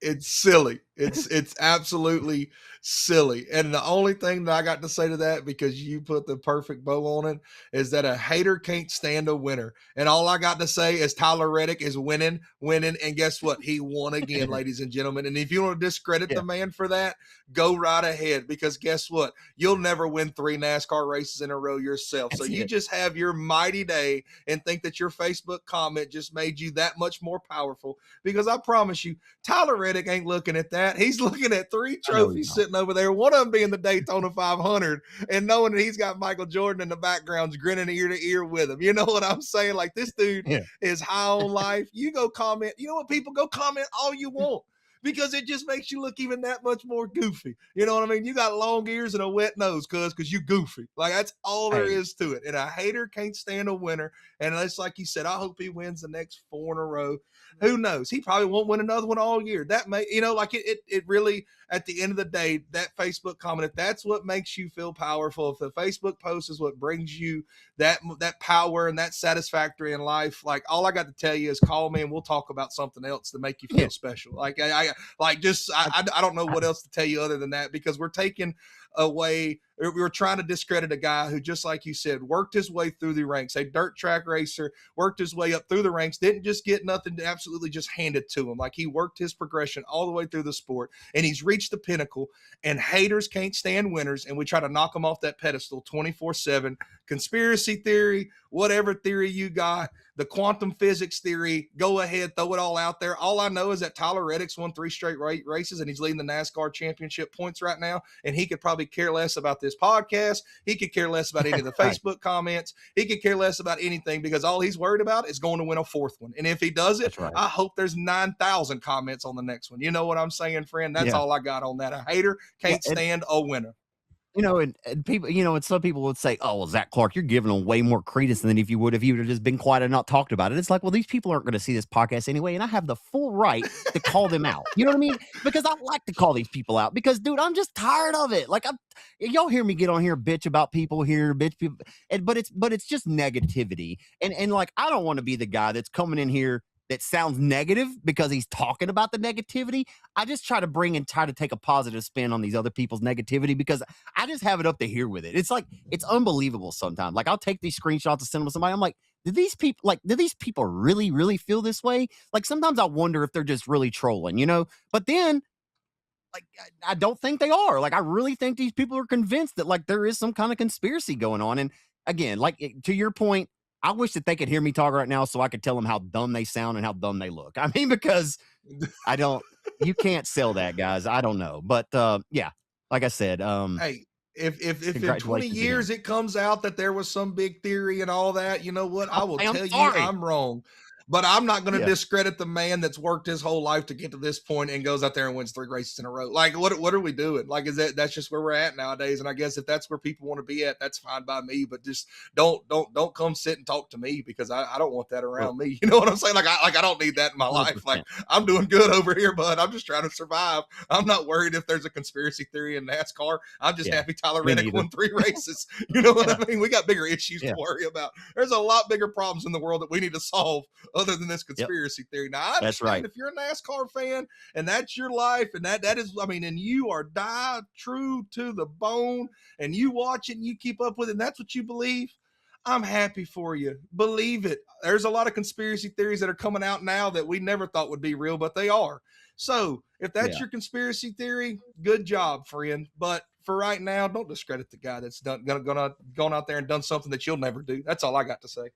it's silly. It's absolutely silly. And the only thing that I got to say to that, because you put the perfect bow on it, is that a hater can't stand a winner. And all I got to say is Tyler Reddick is winning. And guess what? He won again, ladies and gentlemen. And if you want to discredit the man for that, go right ahead, because guess what? You'll never win 3 NASCAR races in a row yourself. So you just have your mighty day and think that your Facebook comment just made you that much more powerful, because I promise you, Tyler Reddick ain't looking at that. He's looking at 3 trophies sitting over there, one of them being the Daytona 500, and knowing that he's got Michael Jordan in the background grinning ear to ear with him. You know what I'm saying? Like, this dude is high on life. You go comment. You know what, people, go comment all you want, because it just makes you look even that much more goofy. You know what I mean? You got long ears and a wet nose, because you goofy. Like, that's all there is to it. And a hater can't stand a winner. And it's like you said, I hope he wins the next 4 in a row. Who knows? He probably won't win another one all year. That may, like, it really, at the end of the day, that Facebook comment, if that's what makes you feel powerful, if the Facebook post is what brings you that power and that satisfactory in life, like, all I got to tell you is call me and we'll talk about something else to make you feel special. Like, I don't know what else to tell you other than that, because we're taking away, we were trying to discredit a guy who, just like you said, worked his way through the ranks, a dirt track racer, worked his way up through the ranks, didn't just get nothing absolutely absolutely just handed to him. Like he worked his progression all the way through the sport and he's reached the pinnacle, and haters can't stand winners. And we try to knock them off that pedestal 24/7. Conspiracy theory, whatever theory you got, the quantum physics theory, go ahead, throw it all out there. All I know is that Tyler Reddick's won 3 straight races and he's leading the NASCAR championship points right now. And he could probably care less about this podcast. He could care less about any of the Facebook comments. He could care less about anything because all he's worried about is going to win a 4th one. And if he does it, I hope there's 9,000 comments on the next one. You know what I'm saying, friend? That's all I got on that. A hater can't stand a winner. And people, and some people would say, "Oh, well, Zach Clark, you're giving them way more credence than if you would have just been quiet and not talked about it." It's like, well, these people aren't going to see this podcast anyway, and I have the full right to call them out. You know what I mean? Because I like to call these people out because, dude, I'm just tired of it. Like, y'all hear me get on here, bitch about people here, bitch people, but it's just negativity, and like, I don't want to be the guy that's coming in here that sounds negative because he's talking about the negativity. I just try to take a positive spin on these other people's negativity because I just have it up to here with it. It's like, it's unbelievable sometimes. Like, I'll take these screenshots and send them to somebody. I'm like, do these people really, really feel this way? Like, sometimes I wonder if they're just really trolling, but then, like, I don't think they are. Like, I really think these people are convinced that, like, there is some kind of conspiracy going on. And again, like, to your point, I wish that they could hear me talk right now so I could tell them how dumb they sound and how dumb they look. I mean, because you can't sell that, guys. I don't know. But yeah, like I said, hey, if in 20 years it comes out that there was some big theory and all that, you know what? I will tell you I'm wrong. But I'm not going to discredit the man that's worked his whole life to get to this point and goes out there and wins 3 races in a row. Like, what are we doing? Like, that's just where we're at nowadays? And I guess if that's where people want to be at, that's fine by me. But just don't come sit and talk to me because I don't want that around me. You know what I'm saying? Like I don't need that in my 100%. Life. Like, I'm doing good over here, bud. I'm just trying to survive. I'm not worried if there's a conspiracy theory in NASCAR. I'm just happy Tyler Reddick won 3 races. You know what I mean? We got bigger issues to worry about. There's a lot bigger problems in the world that we need to solve other than this conspiracy theory. Now, I understand if you're a NASCAR fan and that's your life, and that is, I mean, and you are die true to the bone, and you watch it and you keep up with it, and that's what you believe. I'm happy for you. Believe it. There's a lot of conspiracy theories that are coming out now that we never thought would be real, but they are. So if that's your conspiracy theory, good job, friend. But for right now, don't discredit the guy that's gone out there and done something that you'll never do. That's all I got to say.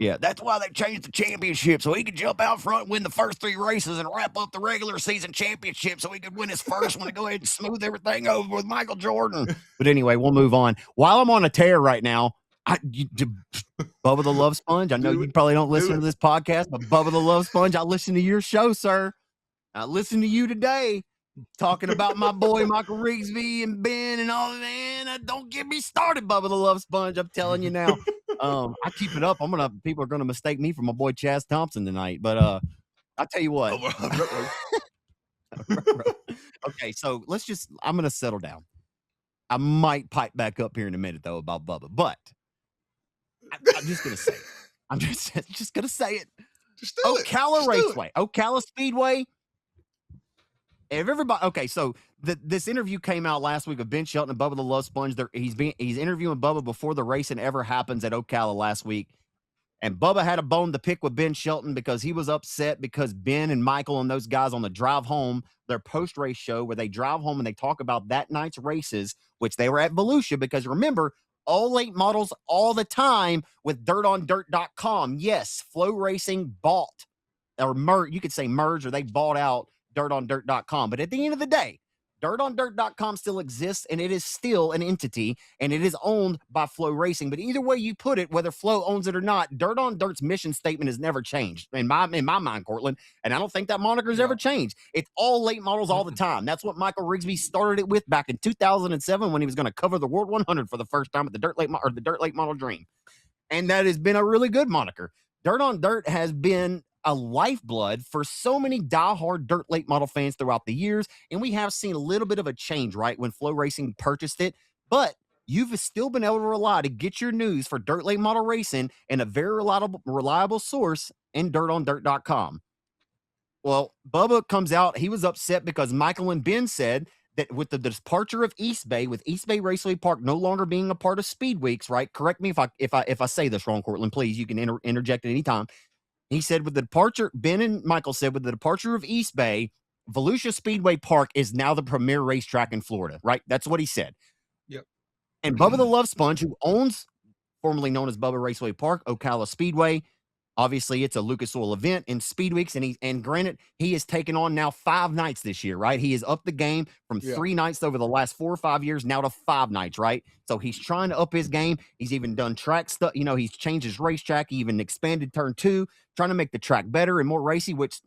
Yeah, that's why they changed the championship, so he could jump out front, win the first 3 races, and wrap up the regular season championship so he could win his first one and go ahead and smooth everything over with Michael Jordan. But anyway, we'll move on. While I'm on a tear right now, Bubba the Love Sponge, I know you probably don't listen to this podcast, but Bubba the Love Sponge, I listen to your show, sir. I listened to you today talking about my boy Michael Rigsby and Ben and all that. Man, don't get me started, Bubba the Love Sponge. I'm telling you now. I keep it up. People are gonna mistake me for my boy Chaz Thompson tonight. But I'll tell you what. Okay, so I'm gonna settle down. I might pipe back up here in a minute though about Bubba, but I'm just gonna say it. I'm just gonna say it. Ocala Raceway, Ocala Speedway. If everybody, okay, so this interview came out last week of Ben Shelton and Bubba the Love Sponge. He's interviewing Bubba before the racing ever happens at Ocala last week, and Bubba had a bone to pick with Ben Shelton because he was upset because Ben and Michael and those guys on the drive home, their post-race show where they drive home and they talk about that night's races, which they were at Volusia because remember, all late models all the time with dirtondirt.com. Yes, Flow Racing bought or you could say merged or they bought out dirtondirt.com. But at the end of the day, dirtondirt.com still exists and it is still an entity and it is owned by Flow Racing. But either way you put it, whether Flow owns it or not, Dirt on Dirt's mission statement has never changed in my mind, Cortland. And I don't think that moniker's ever changed. It's all late models all the time. That's what Michael Rigsby started it with back in 2007 when he was going to cover the World 100 for the first time at the Dirt Late Model Dream. And that has been a really good moniker. Dirt on Dirt has been a lifeblood for so many diehard dirt late model fans throughout the years. And we have seen a little bit of a change, right, when Flow Racing purchased it. But you've still been able to rely to get your news for dirt late model racing and a very reliable source in dirtondirt.com. Well, Bubba comes out. He was upset because Michael and Ben said that with the departure of East Bay, with East Bay Raceway Park no longer being a part of Speed Weeks, right? Correct me if I say this wrong, Cortland. Please, you can interject at any time. He said with the departure, Ben and Michael said with the departure of East Bay, Volusia Speedway Park is now the premier racetrack in Florida, right? That's what he said. Yep. And Bubba the Love Sponge, who owns formerly known as Bubba Raceway Park, Ocala Speedway. Obviously, it's a Lucas Oil event in Speed Weeks, and granted, he has taken on now 5 nights this year, right? He has upped the game from 3 nights over the last 4 or 5 years now to 5 nights, right? So he's trying to up his game. He's even done track stuff. You know, he's changed his racetrack. He even expanded turn 2, trying to make the track better and more racy, which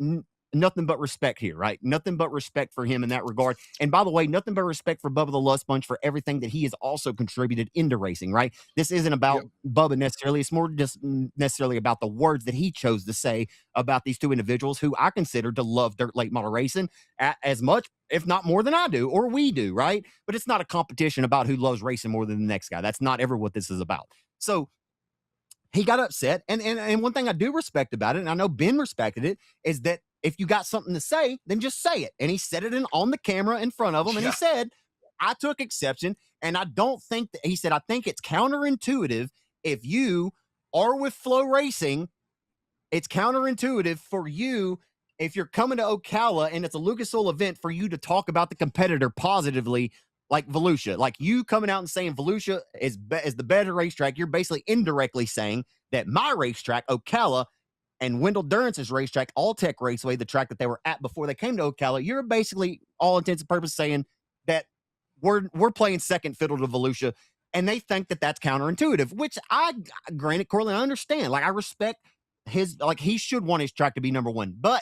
nothing but respect here, right? Nothing but respect for him in that regard. And by the way, nothing but respect for Bubba the Love Sponge for everything that he has also contributed into racing, right? This isn't about Bubba necessarily. It's more just necessarily about the words that he chose to say about these two individuals who I consider to love dirt late model racing as much, if not more than I do, or we do, right? But it's not a competition about who loves racing more than the next guy. That's not ever what this is about. So he got upset. And one thing I do respect about it, and I know Ben respected it, is that if you got something to say, then just say it. And he said it on the camera in front of him. And he said, I took exception. And I don't think that, he said, I think it's counterintuitive if you are with Flow Racing. It's counterintuitive for you, if you're coming to Ocala and it's a Lucas Oil event, for you to talk about the competitor positively like Volusia. Like you coming out and saying Volusia is the better racetrack, you're basically indirectly saying that my racetrack, Ocala, and Wendell Durance's racetrack, All Tech Raceway, the track that they were at before they came to Ocala, you're basically, all intents and purposes, saying that we're playing second fiddle to Volusia, and they think that that's counterintuitive, which granted, Corlin, I understand. Like, I respect he should want his track to be number 1, but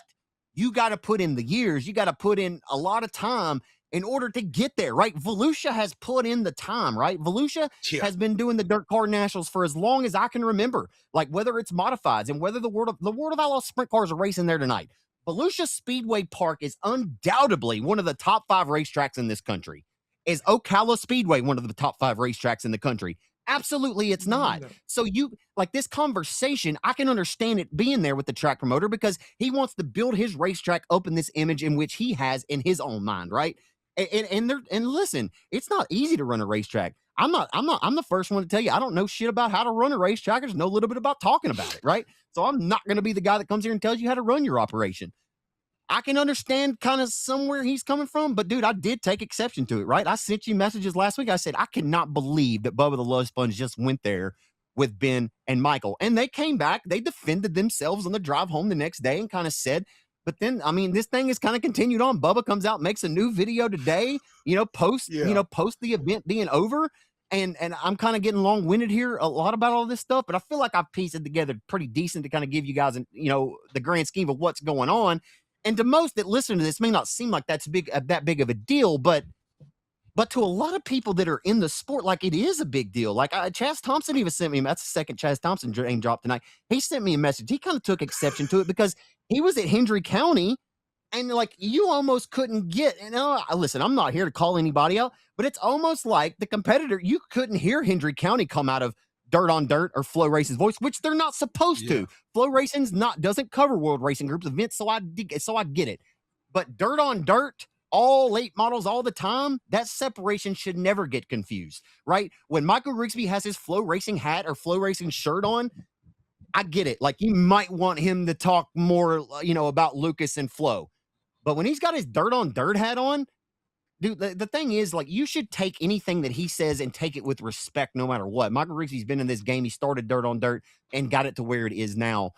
you got to put in the years, you got to put in a lot of time in order to get there, right? Volusia has put in the time, right? Volusia has been doing the Dirt Car Nationals for as long as I can remember. Like, whether it's modifieds and whether the World of Outlaw sprint cars are racing there tonight. Volusia Speedway Park is undoubtedly one of the top 5 racetracks in this country. Is Ocala Speedway one of the top 5 racetracks in the country? Absolutely, it's not. No. So you, like, this conversation, I can understand it being there with the track promoter because he wants to build his racetrack up in this image in which he has in his own mind, right? And listen, it's not easy to run a racetrack. I'm the first one to tell you, I don't know shit about how to run a racetrack. I just know a little bit about talking about it, right? So I'm not going to be the guy that comes here and tells you how to run your operation. I can understand kind of somewhere he's coming from, but dude, I did take exception to it, right? I sent you messages last week. I said, I cannot believe that Bubba the Love Sponge just went there with Ben and Michael. And they came back, they defended themselves on the drive home the next day and kind of said, but then, I mean, this thing has kind of continued on. Bubba comes out, makes a new video today, post the event being over. And I'm kind of getting long-winded here a lot about all this stuff, but I feel like I've pieced it together pretty decent to kind of give you guys, the grand scheme of what's going on. And to most that listen to this may not seem like that big of a deal, but to a lot of people that are in the sport, like, it is a big deal. Like, Chaz Thompson even sent me, that's the second Chaz Thompson name drop tonight. He sent me a message. He kind of took exception to it because he was at Hendry County and, like, you almost couldn't get, listen, I'm not here to call anybody out, but it's almost like the competitor, you couldn't hear Hendry County come out of Dirt on Dirt or Flow Racing's voice, which they're not supposed to. Flow Racing's doesn't cover World Racing Group's events, so I get it. But Dirt on Dirt, all late models all the time, that separation should never get confused, right? When Michael Rigsby has his Flow Racing hat or Flow Racing shirt on, I get it. Like, you might want him to talk more, about Lucas and Flow. But when he's got his Dirt on Dirt hat on, dude, the thing is, like, you should take anything that he says and take it with respect no matter what. Michael Rigsby's been in this game. He started Dirt on Dirt and got it to where it is now.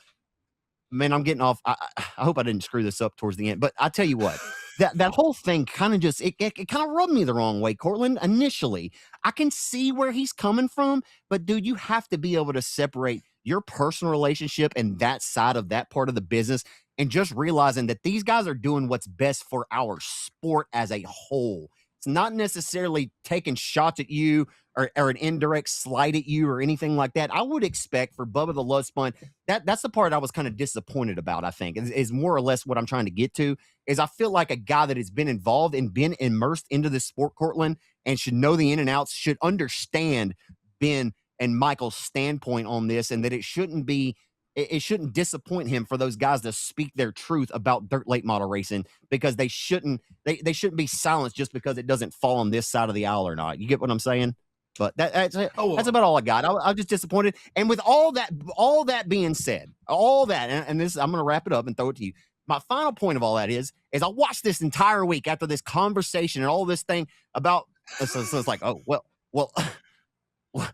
Man, I'm getting off. I hope I didn't screw this up towards the end. But I tell you what, that whole thing kind of just, it kind of rubbed me the wrong way, Cortland, initially. I can see where he's coming from, but, dude, you have to be able to separate your personal relationship and that side of that part of the business and just realizing that these guys are doing what's best for our sport as a whole. It's not necessarily taking shots at you or an indirect slight at you or anything like that. I would expect for Bubba the Love Sponge, that's the part I was kind of disappointed about, I think, is more or less what I'm trying to get to, is I feel like a guy that has been involved and been immersed into this sport, Cortland, and should know the in and outs, should understand Ben and Michael's standpoint on this, and that it shouldn't disappoint him for those guys to speak their truth about dirt late model racing, because they shouldn't be silenced just because it doesn't fall on this side of the aisle or not. You get what I'm saying? But that's Oh, about all I got. I'm just disappointed. And with all that being said, all that, and this, I'm going to wrap it up and throw it to you. My final point of all that is I watched this entire week after this conversation and all this thing about. So it's like, oh well,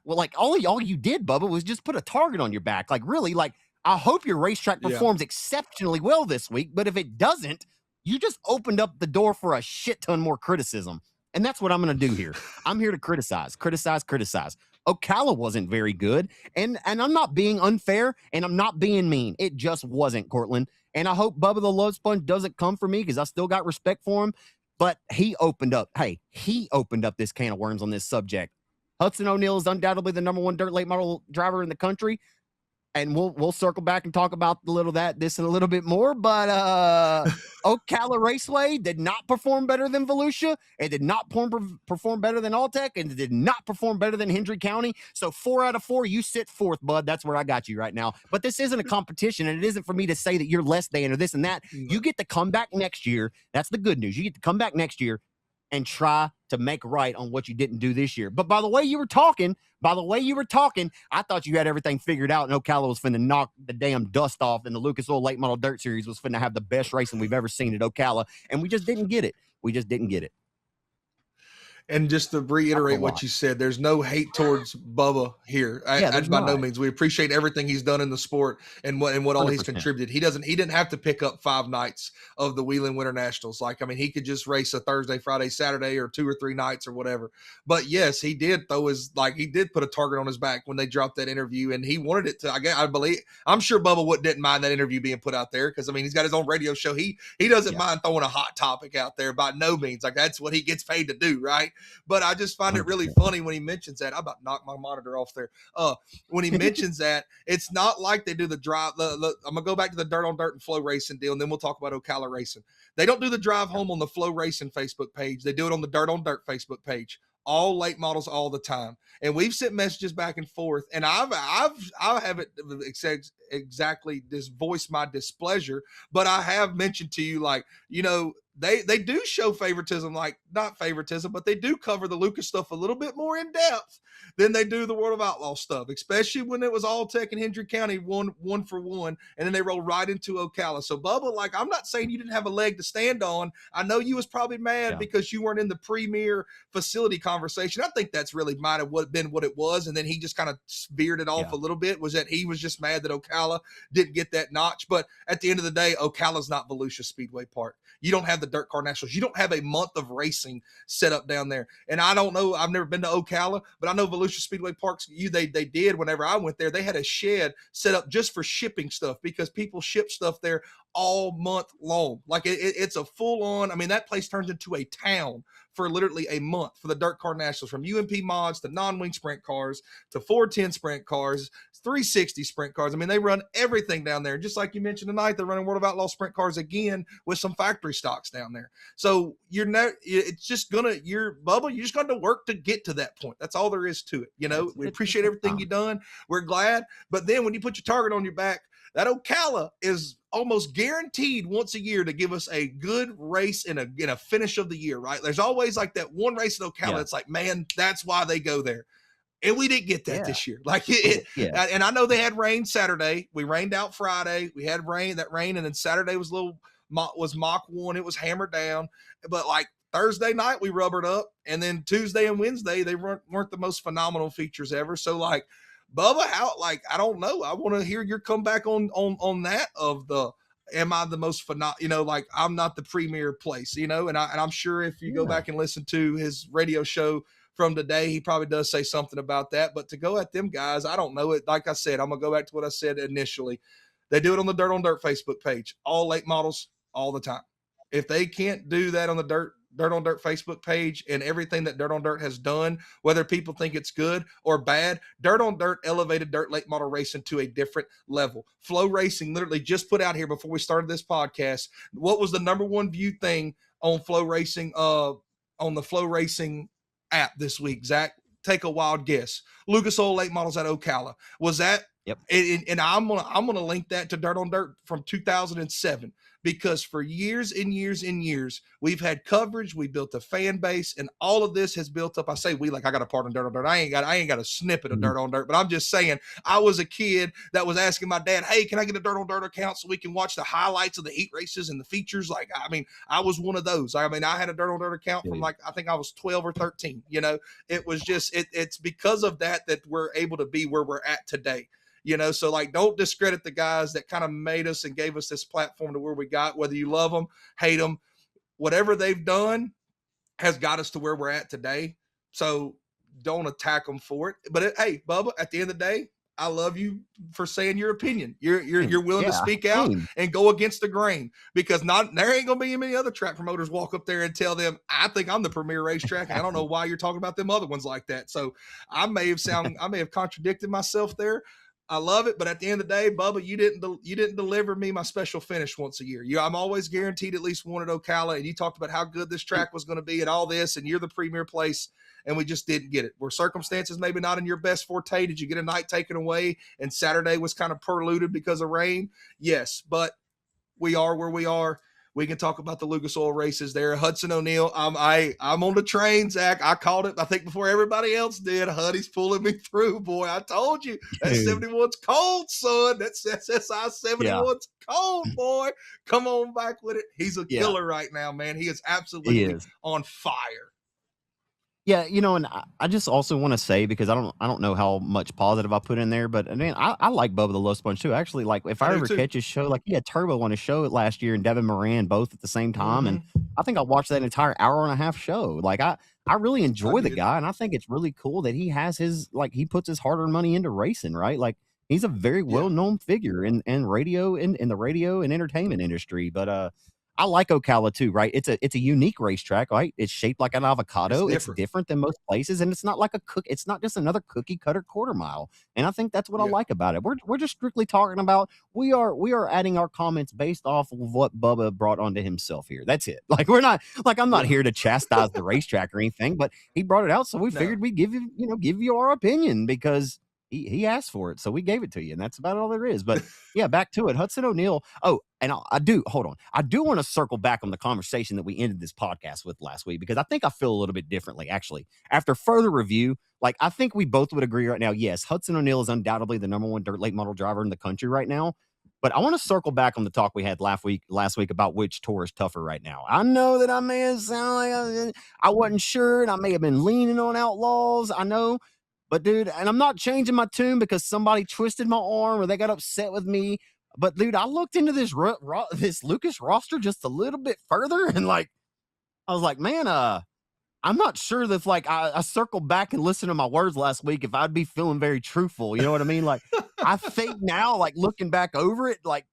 like all you did, Bubba, was just put a target on your back. Like, really, like, I hope your racetrack yeah. performs exceptionally well this week. But if it doesn't, you just opened up the door for a shit ton more criticism. And that's what I'm going to do here. I'm here to criticize. Ocala wasn't very good. And I'm not being unfair and I'm not being mean. It just wasn't, Cortland. And I hope Bubba the Love Sponge doesn't come for me because I still got respect for him. But he opened up this can of worms on this subject. Hudson O'Neal is undoubtedly the number one dirt late model driver in the country. And we'll circle back and talk about this and a little bit more. But Ocala Raceway did not perform better than Volusia. It did not perform better than Alltech, and it did not perform better than Hendry County. So 4 out of 4, you sit fourth, bud. That's where I got you right now. But this isn't a competition, and it isn't for me to say that you're less than or this and that. You get to come back next year. That's the good news. You get to come back next year and try to make right on what you didn't do this year. But by the way you were talking, I thought you had everything figured out, and Ocala was finna knock the damn dust off, and the Lucas Oil Late Model Dirt Series was finna have the best racing we've ever seen at Ocala, and we just didn't get it. And just to reiterate what you said, there's no hate towards Bubba here. By no means. We appreciate everything he's done in the sport and what all 100%. he's contributed. He didn't have to pick up 5 nights of the Wheeling Winter Nationals. Like, I mean, he could just race a Thursday, Friday, Saturday, or 2 or 3 nights or whatever. But yes, he did he did put a target on his back when they dropped that interview, and he wanted it to. I'm sure Bubba didn't mind that interview being put out there because, I mean, he's got his own radio show. He doesn't mind throwing a hot topic out there by no means. Like, that's what he gets paid to do, right? But I just find 100%. It really funny when he mentions that. I'm about to knock my monitor off there. When he mentions that, it's not like they do the drive. I'm gonna go back to the Dirt on Dirt and Flow Racing deal, and then we'll talk about Ocala Racing. They don't do the drive home on the Flow Racing Facebook page. They do it on the Dirt on Dirt Facebook page. All late models all the time. And we've sent messages back and forth, and I haven't exactly voiced my displeasure, but I have mentioned to you, like, you know, they do show favoritism, like not favoritism, but they do cover the Lucas stuff a little bit more in depth than they do the World of Outlaw stuff, especially when it was Alltech and Hendry County one for one, and then they roll right into Ocala. So Bubba, like, I'm not saying you didn't have a leg to stand on. I know you was probably mad because you weren't in the premier facility conversation. I think that's really might have been what it was, and then he just kind of veered it off a little bit, was that he was just mad that Ocala didn't get that notch. But at the end of the day, Ocala's not Volusia Speedway Park. You don't have the Dirt Car Nationals. You don't have a month of racing set up down there. And I don't know, I've never been to Ocala, but I know Volusia Speedway Parks, they did whenever I went there. They had a shed set up just for shipping stuff because people ship stuff there all month long. Like, it's a full on, I mean, that place turns into a town for literally a month for the Dirt Car Nationals, from UMP mods to non-wing sprint cars to 410 sprint cars, 360 sprint cars. I mean, they run everything down there. Just like you mentioned tonight, they're running World of Outlaw sprint cars again with some factory stocks down there. So Bubba, you're just going to work to get to that point. That's all there is to it. You know, we appreciate everything you've done. We're glad. But then when you put your target on your back, that Ocala is almost guaranteed once a year to give us a good race in a finish of the year, right? There's always like that one race at Ocala. It's like, man, that's why they go there. And we didn't get that this year. Like and I know they had rain Saturday. We rained out Friday. We had rain, and then Saturday was Mach 1. It was hammered down. But like Thursday night, we rubbered up. And then Tuesday and Wednesday, they weren't the most phenomenal features ever. So like, Bubba, I don't know. I want to hear your comeback on that of the, am I the most phenomenal, you know, like, I'm not the premier place, you know, and I'm sure if you go back and listen to his radio show from today, he probably does say something about that. But to go at them guys, I don't know it. Like I said, I'm going to go back to what I said initially. They do it on the Dirt on Dirt Facebook page, all late models all the time. If they can't do that on the Dirt on Dirt Facebook page and everything that Dirt on Dirt has done, whether people think it's good or bad, Dirt on Dirt elevated dirt late model racing to a different level. Flow Racing literally just put out here before we started this podcast, what was the number one viewed thing on Flow Racing, on the Flow Racing app this week? Zach, take a wild guess. Lucas Oil Late Models at Ocala. Was that? Yep. And I'm gonna link that to Dirt on Dirt from 2007, because for years and years and years, we've had coverage, we built a fan base, and all of this has built up. I say we, like I got a part on Dirt on Dirt. I ain't got a snippet of Dirt on Dirt, but I'm just saying I was a kid that was asking my dad, hey, can I get a Dirt on Dirt account so we can watch the highlights of the heat races and the features? Like, I mean, I was one of those. I mean, I had a Dirt on Dirt account from like, I think I was 12 or 13. You know, it was just, it's because of that we're able to be where we're at today. You know, so like, don't discredit the guys that kind of made us and gave us this platform to where we got, whether you love them, hate them, whatever they've done has got us to where we're at today. So don't attack them for it. But hey, Bubba, at the end of the day, I love you for saying your opinion. You're willing to speak out and go against the grain, because there ain't gonna be many other track promoters walk up there and tell them, I think I'm the premier racetrack, and I don't know why you're talking about them other ones like that. So I may have contradicted myself there. I love it, but at the end of the day, Bubba, you didn't deliver me my special finish once a year. I'm always guaranteed at least one at Ocala, and you talked about how good this track was going to be and all this, and you're the premier place, and we just didn't get it. Were circumstances maybe not in your best forte? Did you get a night taken away, and Saturday was kind of polluted because of rain? Yes, but we are where we are. We can talk about the Lucas Oil races there. Hudson O'Neal, I'm on the train, Zach. I called it, I think, before everybody else did. Huddy's pulling me through, boy. I told you. That 71's cold, son. That SSI 71's cold, boy. Come on back with it. He's a killer right now, man. He is absolutely on fire. Yeah, you know, and I just also want to say, because I don't know how much positive I put in there, but I mean, I like Bubba the Low Sponge too. Actually, like, if I ever catch his show, like he had Turbo on his show last year and Devin Moran both at the same time, and I think I watched that entire hour and a half show. Like, I really enjoy the guy, and I think it's really cool that he has he puts his hard-earned money into racing, right? Like, he's a very well-known figure in radio, in the radio and entertainment industry. But I like Ocala too, right? It's a unique racetrack, right? It's shaped like an avocado. It's different than most places, and it's not like it's not just another cookie cutter quarter mile. And I think that's what I like about it. We're just strictly talking about, we are adding our comments based off of what Bubba brought onto himself here. That's it. Like, we're not, like, I'm not here to chastise the racetrack or anything, but he brought it out, so we figured we'd give you our opinion, because he asked for it, so we gave it to you, and that's about all there is. But yeah, back to it. Hudson O'Neal. Oh, and I do want to circle back on the conversation that we ended this podcast with last week, because I think I feel a little bit differently, actually. After further review, like, I think we both would agree right now, yes, Hudson O'Neal is undoubtedly the number one dirt late model driver in the country right now. But I want to circle back on the talk we had last week about which tour is tougher right now. I know that I may have sounded like I wasn't sure, and I may have been leaning on Outlaws. I know. But, dude, and I'm not changing my tune because somebody twisted my arm or they got upset with me. But, dude, I looked into this Lucas roster just a little bit further, and, like, I was like, man, I'm not sure that if, like, I circled back and listened to my words last week, if I'd be feeling very truthful. You know what I mean? Like, I think now, like, looking back over it, like,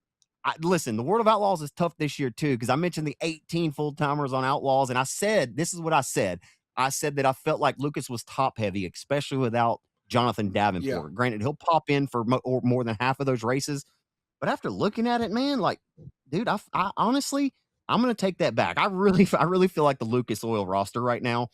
listen, the World of Outlaws is tough this year, too, because I mentioned the 18 full-timers on Outlaws, and I said, this is what I said. I said that I felt like Lucas was top heavy, especially without Jonathan Davenport. Yeah. Granted, he'll pop in for more than half of those races. But after looking at it, man, like, dude, I honestly, I'm going to take that back. I really feel like the Lucas Oil roster right now,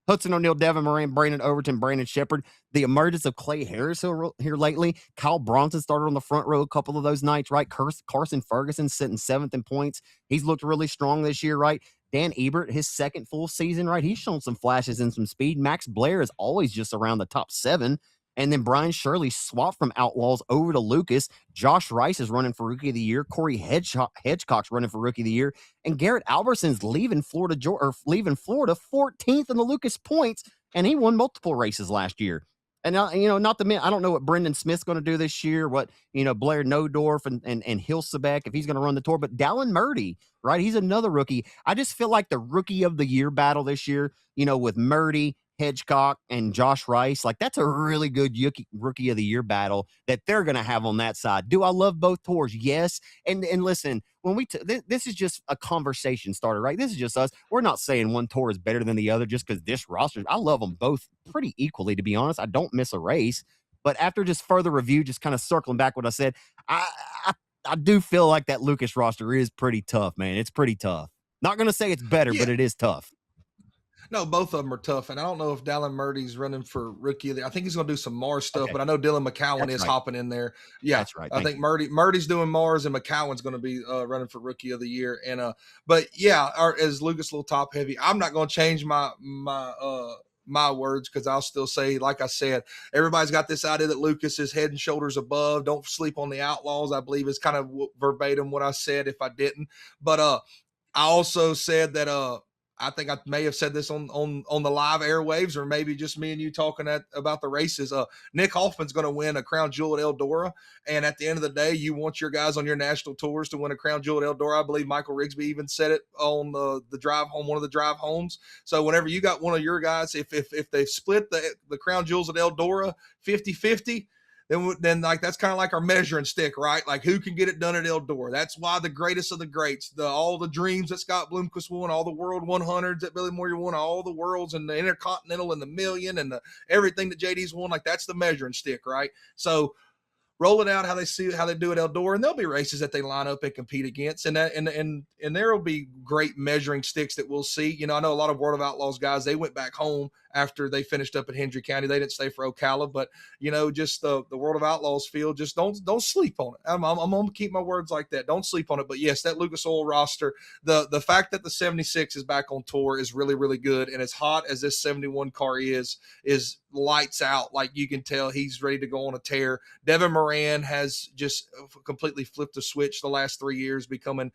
Hudson O'Neal, Devin Moran, Brandon Overton, Brandon Shepard, the emergence of Clay Harris here lately. Kyle Bronson started on the front row a couple of those nights, right? Carson Ferguson sitting 7th in points. He's looked really strong this year, right? Dan Ebert, his second full season, right? He's shown some flashes and some speed. Max Blair is always just around the top 7. And then Brian Shirley swapped from Outlaws over to Lucas. Josh Rice is running for Rookie of the Year. Corey Hedgecock's running for Rookie of the Year. And Garrett Alberson's leaving Florida 14th in the Lucas points, and he won multiple races last year. And, not the man, I don't know what Brendan Smith's going to do this year, what, Blair Nodorf and Hilsebeck, if he's going to run the tour. But Dallin Murdy, right? He's another rookie. I just feel like the Rookie of the Year battle this year, with Murdy, Hedgecock, and Josh Rice, like, that's a really good Rookie of the Year battle that they're going to have on that side. Do I love both tours? Yes. And listen, when this is just a conversation starter, right? This is just us. We're not saying one tour is better than the other just because this roster, I love them both pretty equally, to be honest. I don't miss a race. But after just further review, just kind of circling back what I said, I do feel like that Lucas roster is pretty tough, man. It's pretty tough. Not going to say it's better, but it is tough. No, both of them are tough, and I don't know if Dallin Murdy's running for rookie of the. I think he's going to do some Mars stuff, Okay, but I know Dylan McCowan that's is right. hopping in there. Yeah, That's right. I Thank think you. Murdy's doing Mars, and McCowan's going to be running for rookie of the year. And but yeah, as Lucas a little top heavy, I'm not going to change my words because I'll still say, like I said, everybody's got this idea that Lucas is head and shoulders above. Don't sleep on the Outlaws. I believe is kind of verbatim what I said if I didn't. But I also said that I think I may have said this on the live airwaves, or maybe just me and you talking about the races. Nick Hoffman's going to win a crown jewel at Eldora, and at the end of the day, you want your guys on your national tours to win a crown jewel at Eldora. I believe Michael Rigsby even said it on the drive home, one of the drive homes. So whenever you got one of your guys, if they split the crown jewels at Eldora 50-50, then like that's kind of like our measuring stick, right? Like who can get it done at Eldora. That's why the greatest of the greats, all the dreams that Scott Bloomquist won, all the World 100s that Billy Moyer won, all the worlds and the Intercontinental and the Million and everything that JD's won, like that's the measuring stick, right? So roll it out how they do at Eldora, and there'll be races that they line up and compete against, and there will be great measuring sticks that we'll see. You know, I know a lot of World of Outlaws guys, they went back home after they finished up at Hendry County. They didn't stay for Ocala, but you know, just the World of Outlaws field, just don't sleep on it. I'm gonna keep my words like that. Don't sleep on it. But yes, that Lucas Oil roster, the fact that the 76 is back on tour is really really good, and as hot as this 71 car is lights out. Like you can tell he's ready to go on a tear. Devin Moran has just completely flipped the switch the last 3 years, becoming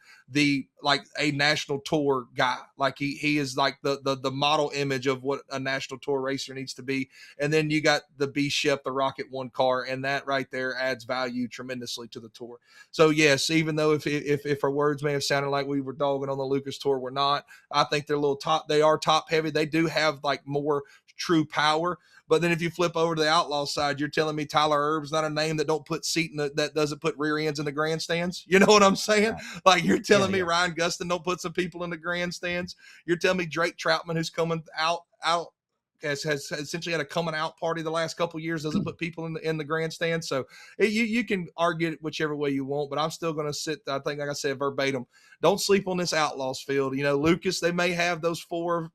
like a national tour guy. Like he is like the model image of what a national tour racer needs to be. And then you got the B Shep, the Rocket One car, and that right there adds value tremendously to the tour. So yes, even though if our words may have sounded like we were dogging on the Lucas tour, we're not. I think they're a little top. They are top heavy. They do have like more true power. But then if you flip over to the outlaw side, you're telling me Tyler Erb's not a name that don't put that doesn't put rear ends in the grandstands. You know what I'm saying? Right. Like you're Yeah, telling me yeah. Ryan Gustin don't put some people in the grandstands. You're telling me Drake Troutman, who's coming out has essentially had a coming out party the last couple of years, doesn't put people in the grandstand. So you can argue it whichever way you want, but I'm still going to sit. I think, like I said, verbatim. Don't sleep on this Outlaws field. You know, Lucas, they may have those four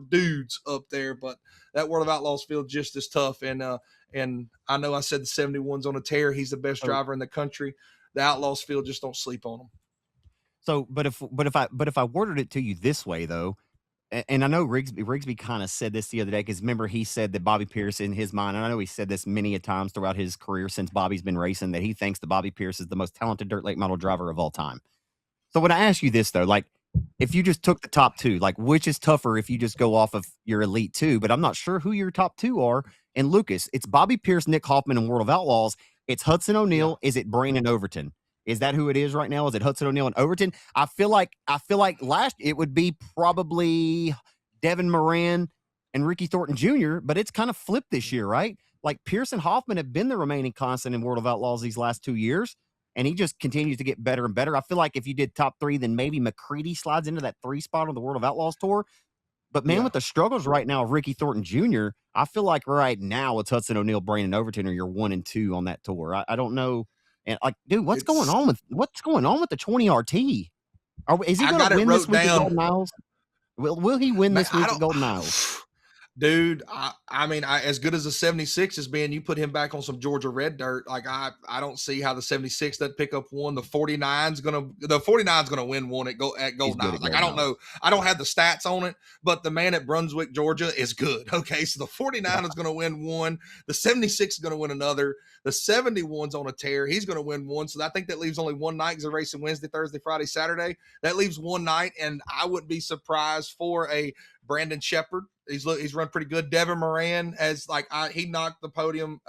dudes up there, but that World of Outlaws field just as tough. And I know I said the 71's on a tear. He's the best So driver in the country. The Outlaws field, just don't sleep on him. so but if I worded it to you this way though, and I know Rigsby kind of said this the other day because remember he said that Bobby Pierce in his mind, and I know he said this many a times throughout his career since Bobby's been racing, that he thinks that Bobby Pierce is the most talented dirt late model driver of all time. So when I ask you this though, like if you just took the top two, like which is tougher if you just go off of your elite two, but I'm not sure who your top two are. And Lucas, it's Bobby Pierce, Nick Hoffman, and World of Outlaws. It's Hudson Yeah. O'Neal. Is it Brandon Overton? Is that who it is right now? Is it Hudson O'Neal and Overton? I feel like last it would be probably Devin Moran and Ricky Thornton Jr., but it's kind of flipped this year, right? Like Pierce and Hoffman have been the remaining constant in World of Outlaws these last 2 years, and he just continues to get better and better. I feel like if you did top three, then maybe McCready slides into that 3 spot on the World of Outlaws tour. But man, Yeah. with the struggles right now of Ricky Thornton Jr., I feel like right now it's Hudson O'Neal, Brandon Overton, or you're 1 and 2 on that tour. I don't know. And like, dude, what's going It's on with the 20 RT? Is he I going to got it win this wrote week at down. Golden Isles? Will he win Man, this I week at don't Golden Isles? dude, I mean, as good as the 76 has been, you put him back on some Georgia red dirt. Like I don't see how the 76 doesn't pick up one. The 49's gonna win one at He's Golden good Isles. at Like I Golden don't Isles. know. I don't have the stats on it, but the man at Brunswick, Georgia is good. Okay. So the 49 is gonna win one, the 76 is gonna win another, the 71's on a tear. He's gonna win one. So I think that leaves only one night because they're racing Wednesday, Thursday, Friday, Saturday. That leaves one night, and I wouldn't be surprised for a Brandon Shepard. He's run pretty good. Devin Moran has he knocked the podium.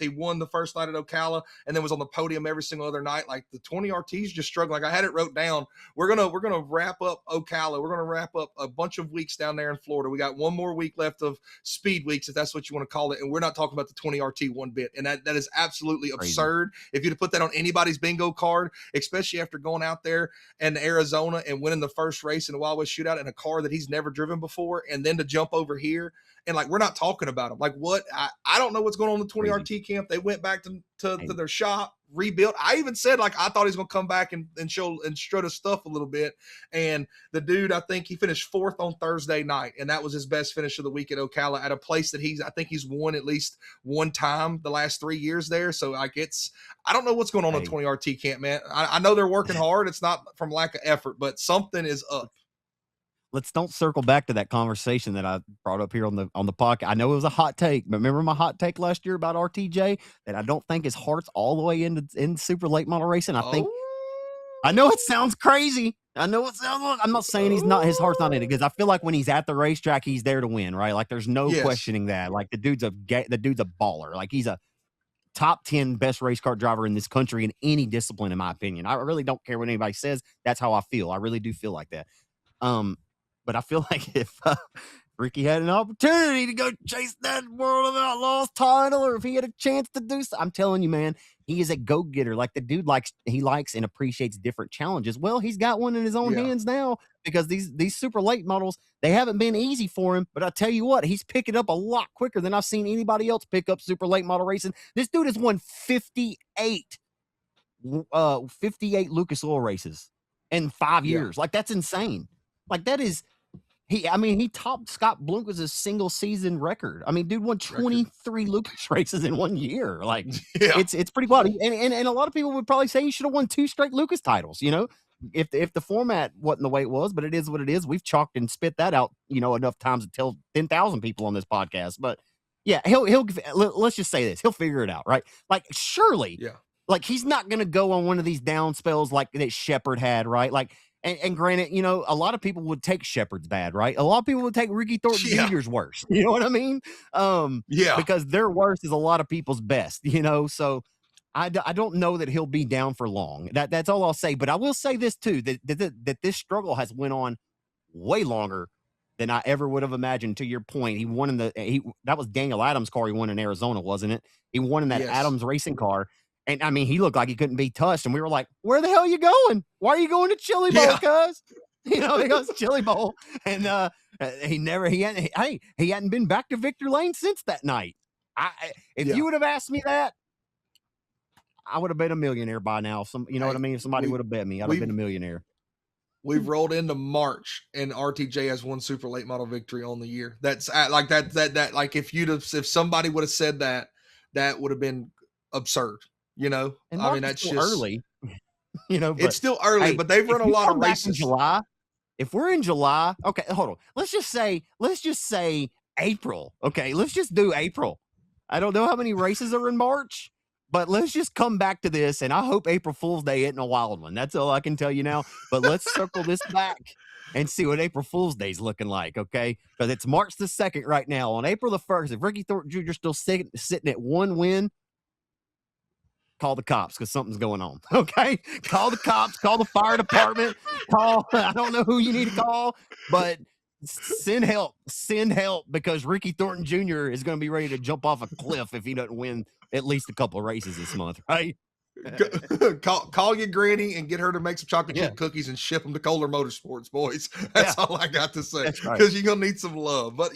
He won the first night at Ocala and then was on the podium every single other night. Like the 20 RT's just struggling. Like I had it wrote down. We're gonna wrap up Ocala. We're gonna wrap up a bunch of weeks down there in Florida. We got one more week left of speed weeks, if that's what you want to call it. And we're not talking about the 20 RT one bit. And that is absolutely Crazy. absurd. If you'd have put that on anybody's bingo card, especially after going out there in Arizona and winning the first race in the Wild West Shootout in a car that he's never driven before, and then to jump over here and like we're not talking about him. Like what I don't know what's going on in the 20 Crazy. RT camp. They went back to their shop. rebuilt. I even said, like, I thought he's going to come back and show and strut his stuff a little bit. And the dude, I think he finished 4th on Thursday night, and that was his best finish of the week at Ocala, at a place that I think he's won at least one time the last 3 years there. So, like, I don't know what's going on in 20RT camp, man. I know they're working hard. It's not from lack of effort, but something is up. Let's don't circle back to that conversation that I brought up here on the podcast. I know it was a hot take, but remember my hot take last year about RTJ, that I don't think his heart's all the way in super late model racing. I know it sounds crazy. I'm not saying his heart's not in it, because I feel like when he's at the racetrack, he's there to win, right? Like, there's no questioning that. Like, the dude's a baller. Like, he's a top 10 best race car driver in this country in any discipline, in my opinion. I really don't care what anybody says. That's how I feel. I really do feel like that. But I feel like if Ricky had an opportunity to go chase that World of Outlaws title, or if he had a chance to do so, I'm telling you, man, he is a go-getter. Like, the dude likes and appreciates different challenges. Well, he's got one in his own hands now, because these super late models, they haven't been easy for him. But I tell you what, he's picking up a lot quicker than I've seen anybody else pick up super late model racing. This dude has won 58 Lucas Oil races in 5 years. Like, that's insane. Like, that is... he topped Scott Blumquist's single season record. I mean, dude won 23 Lucas races in 1 year. Like, it's pretty wild. And a lot of people would probably say he should have won 2 straight Lucas titles, if the format wasn't the way it was, but it is what it is. We've chalked and spit that out, enough times to tell 10,000 people on this podcast. But yeah, let's just say this. He'll figure it out, right? Like, surely, like, he's not going to go on one of these down spells like that Shepard had, right? Like, and granted, a lot of people would take Shepard's bad, right? A lot of people would take Ricky Thornton Jr.'s worst. You know what I mean? Because their worst is a lot of people's best, So I don't know that he'll be down for long. That's all I'll say. But I will say this too, that this struggle has went on way longer than I ever would have imagined. To your point, he won that was Daniel Adams' car. He won in Arizona, wasn't it? He won in that Adams racing car. And I mean, he looked like he couldn't be touched. And we were like, where the hell are you going? Why are you going to Chili Bowl, cuz? He goes Chili Bowl. And he hadn't been back to Victor Lane since that night. If you would have asked me that, I would have been a millionaire by now. What I mean? If somebody would have bet me, I'd have been a millionaire. We've rolled into March, and RTJ has one super late model victory on the year. That's like that. Like, if somebody would have said that, that would have been absurd. And I mean, that's just early. But, it's still early, but they've run a lot of races in July. If we're in July, okay, hold on. Let's just say April. Okay, let's just do April. I don't know how many races are in March, but let's just come back to this, and I hope April Fool's Day isn't a wild one. That's all I can tell you now. But let's circle this back and see what April Fool's Day is looking like, okay? Because it's March the 2nd right now. On April the 1st, if Ricky Thornton Jr. is still sitting at 1 win, call the cops, because something's going on. Okay, call the cops, call the fire department, I don't know who you need to call, but send help, because Ricky Thornton Jr. is going to be ready to jump off a cliff if he doesn't win at least a couple of races this month, right? Call your granny and get her to make some chocolate chip cookies and ship them to Kohler Motorsports, boys. That's all I got to say, because you're gonna need some love. But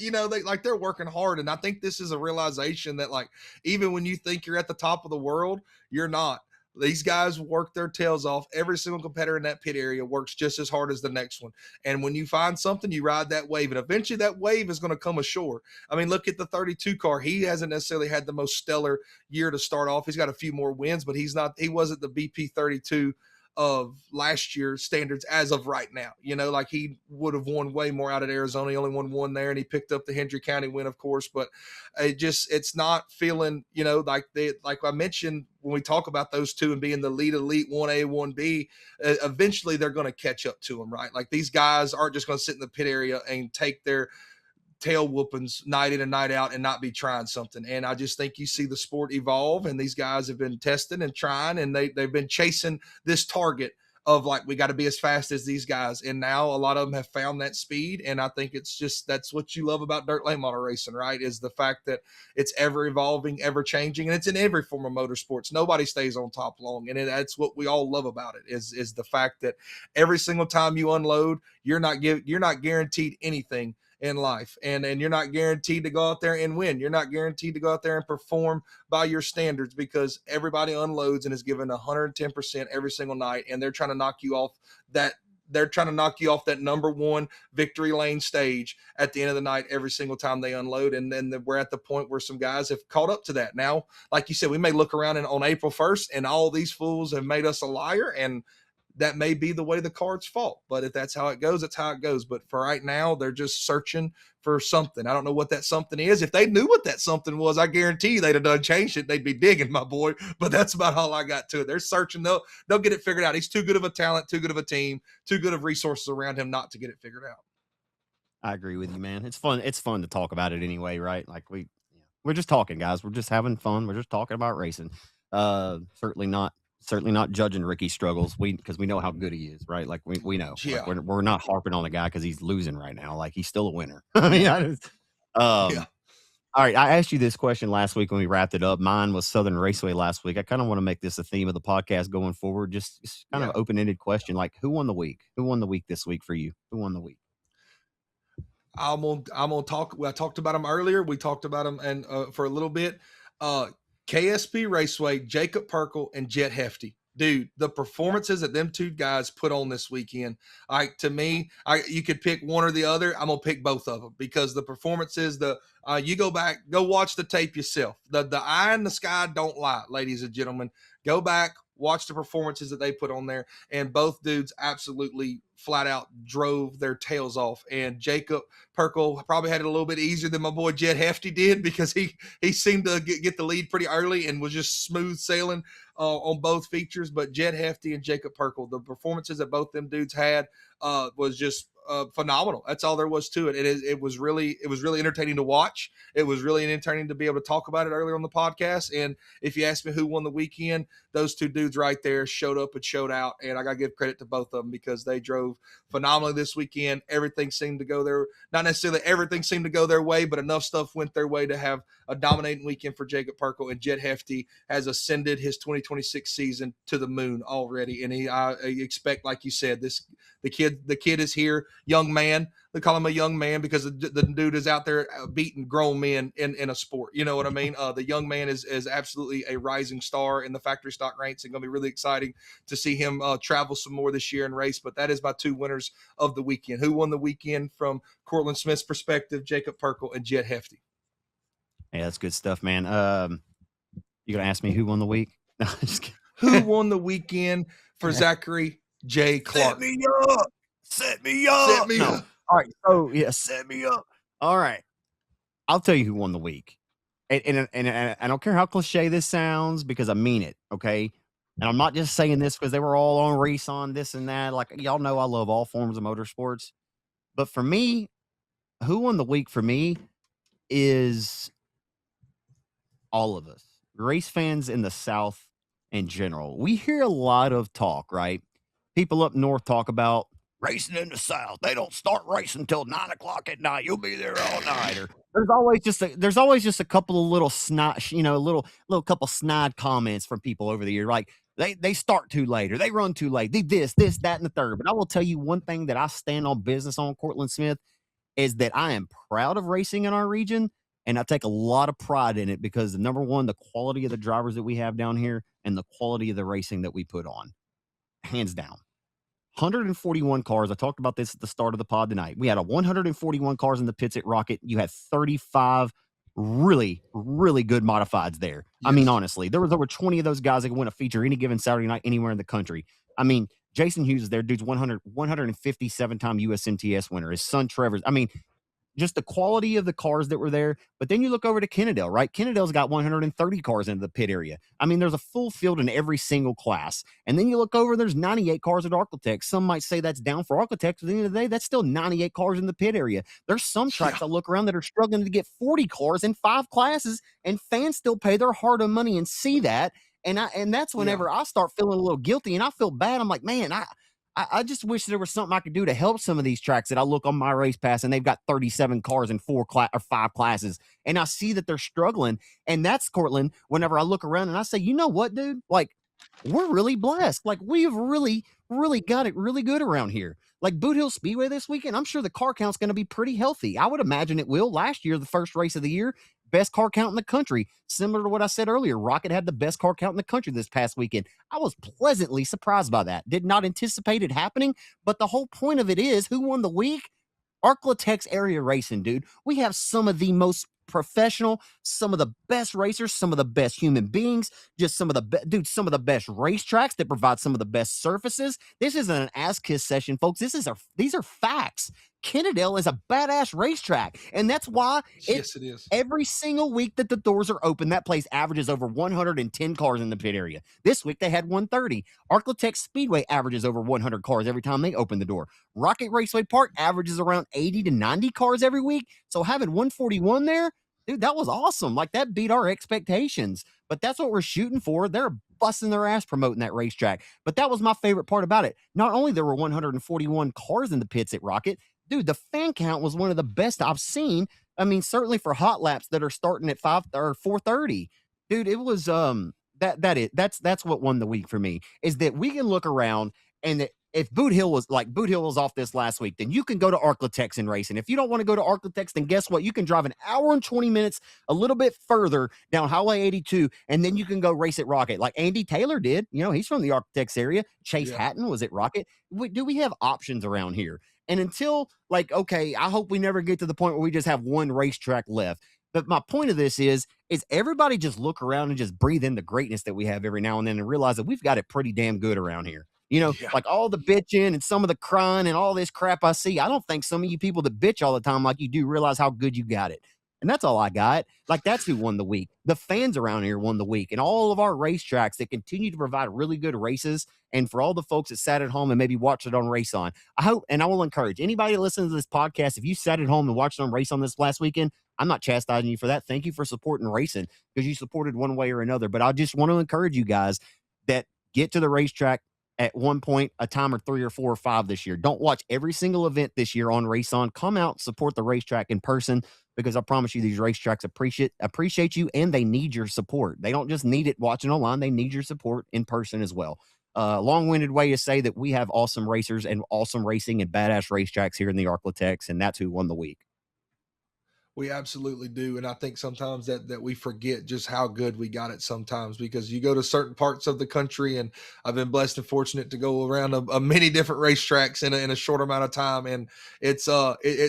they're working hard, and I think this is a realization that, like, even when you think you're at the top of the world, you're not. These guys work their tails off. Every single competitor in that pit area works just as hard as the next one. And when you find something, you ride that wave. And eventually that wave is going to come ashore. I mean, look at the 32 car. He hasn't necessarily had the most stellar year to start off. He's got a few more wins, but he wasn't the BP 32 of last year's standards as of right now. Like, he would have won way more out at Arizona. He only won one there, and he picked up the Hendry County win, of course, but it's not feeling, like I mentioned, when we talk about those two and being the lead elite 1A, 1B, eventually they're going to catch up to them, right? Like, these guys aren't just going to sit in the pit area and take their tail whoopings night in and night out and not be trying something. And I just think you see the sport evolve, and these guys have been testing and trying, and they've been chasing this target of, like, we got to be as fast as these guys. And now a lot of them have found that speed. And I think that's what you love about dirt late model racing, right? Is the fact that it's ever evolving, ever changing, and it's in every form of motorsports. Nobody stays on top long. And that's what we all love about it, is the fact that every single time you unload, you're not guaranteed anything in life, and you're not guaranteed to go out there and win. You're not guaranteed to go out there and perform by your standards, because everybody unloads and is given 110% every single night, and they're trying to knock you off that number one victory lane stage at the end of the night every single time they unload. And then we're at the point where some guys have caught up to that. Now, like you said, we may look around on April 1st and all these fools have made us a liar, and that may be the way the cards fall. But if that's how it goes, that's how it goes. But for right now, they're just searching for something. I don't know what that something is. If they knew what that something was, I guarantee you they'd have done changed it. They'd be digging, my boy. But that's about all I got to it. They're searching. They'll get it figured out. He's too good of a talent, too good of a team, too good of resources around him not to get it figured out. I agree with you, man. It's fun. It's fun to talk about it anyway, right? Like we're just talking, guys. We're just having fun. We're just talking about racing. Certainly not judging Ricky's struggles. Because we know how good he is, right? Like we know. Yeah. Like we're not harping on the guy because he's losing right now. Like he's still a winner. I mean, Yeah. All right. I asked you this question last week when we wrapped it up. Mine was Southern Raceway last week. I kind of want to make this a theme of the podcast going forward. Just kind of open-ended question. Like, who won the week? Who won the week this week for you? Who won the week? I'm gonna talk. I talked about him earlier. We talked about him and for a little bit. KSP Raceway, Jacob Perkle, and Jet Hefty. Dude, the performances that them two guys put on this weekend, to me, you could pick one or the other. I'm gonna pick both of them, because the performances, you go back, go watch the tape yourself. The eye in the sky don't lie, ladies and gentlemen. Go back, watch the performances that they put on there, and both dudes absolutely flat out drove their tails off. And Jacob Perkle probably had it a little bit easier than my boy Jet Hefty did, because he seemed to get the lead pretty early and was just smooth sailing on both features. But Jet Hefty and Jacob Perkle, the performances that both them dudes had was just phenomenal. That's all there was to it. It was really entertaining to watch. It was really entertaining to be able to talk about it earlier on the podcast. And if you ask me who won the weekend, those two dudes right there showed up and showed out. And I got to give credit to both of them, because they drove phenomenally this weekend. Everything seemed to go there. Not necessarily everything seemed to go their way, but enough stuff went their way to have a dominating weekend for Jacob Perkle. And Jet Hefty has ascended his 2026 season to the moon already. And I expect, like you said, the kid is here. Young man. They call him a young man because the dude is out there beating grown men in a sport. You know what I mean? The young man is absolutely a rising star in the factory stock ranks, and going to be really exciting to see him travel some more this year and race. But that is my two winners of the weekend. Who won the weekend from Cortland Smith's perspective? Jacob Perkle and Jet Hefty. Yeah, that's good stuff, man. You gonna ask me who won the week? No, just kidding. Who won the weekend for Zachary J. Clark? Set me up. Set me up. No. All right. So yeah, set me up. All right. I'll tell you who won the week. And I don't care how cliche this sounds, because I mean it. Okay. And I'm not just saying this because they were all on RaceON, this and that. Like, y'all know I love all forms of motorsports. But for me, who won the week for me is all of us, race fans in the South in general. We hear a lot of talk, right? People up north talk about racing in the South. They don't start racing until 9 o'clock at night. You'll be there all night. Or there's always just a couple of little snide, little couple snide comments from people over the year. Like they start too late, or they run too late. They this, that, and the third. But I will tell you one thing that I stand on business on, Cortland Smith, is that I am proud of racing in our region. And I take a lot of pride in it, because number one, the quality of the drivers that we have down here and the quality of the racing that we put on, hands down. 141 cars. I talked about this at the start of the pod tonight. We had 141 cars in the pits at Rocket. You had 35 really, really good modifieds there. Yes. I mean, honestly, there was over 20 of those guys that could win a feature any given Saturday night anywhere in the country. I mean, Jason Hughes is there. Dude's 157-time USMTS winner. His son, Trevor's. I mean, just the quality of the cars that were there. But then you look over to Kennedale, right? Kennedale's got 130 cars into the pit area. I mean, there's a full field in every single class. And then you look over, there's 98 cars at Architects. Some might say that's down for Architects, but at the end of the day, that's still 98 cars in the pit area. There's some tracks I look around that are struggling to get 40 cars in 5 classes, and fans still pay their hard-earned money and see that. And that's whenever I start feeling a little guilty, and I feel bad. I'm like, man, I just wish there was something I could do to help some of these tracks that I look on my race pass and they've got 37 cars in 5 classes. And I see that they're struggling. And that's, Cortland, whenever I look around and I say, you know what, dude? Like, we're really blessed. Like, we've really really got it really good around here. Like Boot Hill Speedway this weekend, I'm sure the car count's going to be pretty healthy. I would imagine it will. Last year, the first race of the year, best car count in the country. Similar to what I said earlier, Rocket had the best car count in the country this past weekend. I was pleasantly surprised by that. Did not anticipate it happening, but the whole point of it is who won the week? Arklatex area racing, dude. We have some of the most professional, some of the best racers, some of the best human beings, just some of the some of the best racetracks that provide some of the best surfaces. This isn't an ass kiss session, folks. These are facts. Kennedale is a badass racetrack, and that's why Yes, it is. every single week that the doors are open, that place averages over 110 cars in the pit area. This week they had 130. Arklatex Speedway averages over 100 cars every time they open the door. Rocket Raceway Park averages around 80 to 90 cars every week. So having 141 there, dude, that was awesome. Like that beat our expectations. But that's what we're shooting for. They're busting their ass promoting that racetrack. But that was my favorite part about it. Not only there were 141 cars in the pits at Rocket, dude, the fan count was one of the best I've seen. I mean, certainly for hot laps that are starting at 5 or 4:30. Dude, it was that's what won the week for me is that we can look around and that if Boot Hill was off this last week, then you can go to Arklatex and race. And if you don't want to go to Arklatex, then guess what? You can drive an hour and 20 minutes a little bit further down Highway 82, and then you can go race at Rocket, like Andy Taylor did. You know, he's from the Arklatex area. Chase Hatton was at Rocket. We have options around here? And until okay, I hope we never get to the point where we just have one racetrack left. But my point of this is everybody just look around and just breathe in the greatness that we have every now and then and realize that we've got it pretty damn good around here. You know, like all the bitching and some of the crying and all this crap I see. I don't think some of you people that bitch all the time like you do realize how good you got it. And that's all I got. Like that's who won the week. The fans around here won the week, and all of our racetracks that continue to provide really good races. And for all the folks that sat at home and maybe watched it on RaceOn, I hope and I will encourage anybody that listens to this podcast. If you sat at home and watched it on RaceOn this last weekend, I'm not chastising you for that. Thank you for supporting racing because you supported one way or another. But I just want to encourage you guys that get to the racetrack at one point, a time or 3 or 4 or 5 this year. Don't watch every single event this year on RaceOn. Come out, support the racetrack in person because I promise you these racetracks appreciate you and they need your support. They don't just need it watching online. They need your support in person as well. Long-winded way to say that we have awesome racers and awesome racing and badass racetracks here in the Arklatex, and that's who won the week. We absolutely do. And I think sometimes that we forget just how good we got it sometimes because you go to certain parts of the country and I've been blessed and fortunate to go around a many different racetracks in a short amount of time. And it's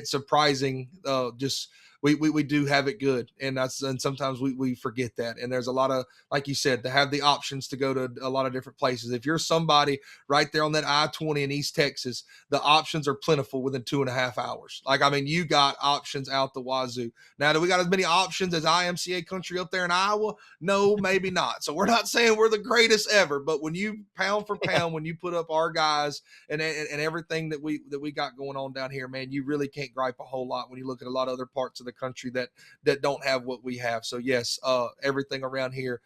surprising. Just we do have it good. And sometimes we forget that. And there's a lot of, like you said, to have the options to go to a lot of different places. If you're somebody right there on that I-20 in East Texas, the options are plentiful within 2.5 hours. Like, I mean, you got options out the wazoo. Now, do we got as many options as IMCA country up there in Iowa? No, maybe not. So we're not saying we're the greatest ever, but when you pound for pound, when you put up our guys and everything that we got going on down here, man, you really can't gripe a whole lot when you look at a lot of other parts of the country that don't have what we have. So yes, everything around here.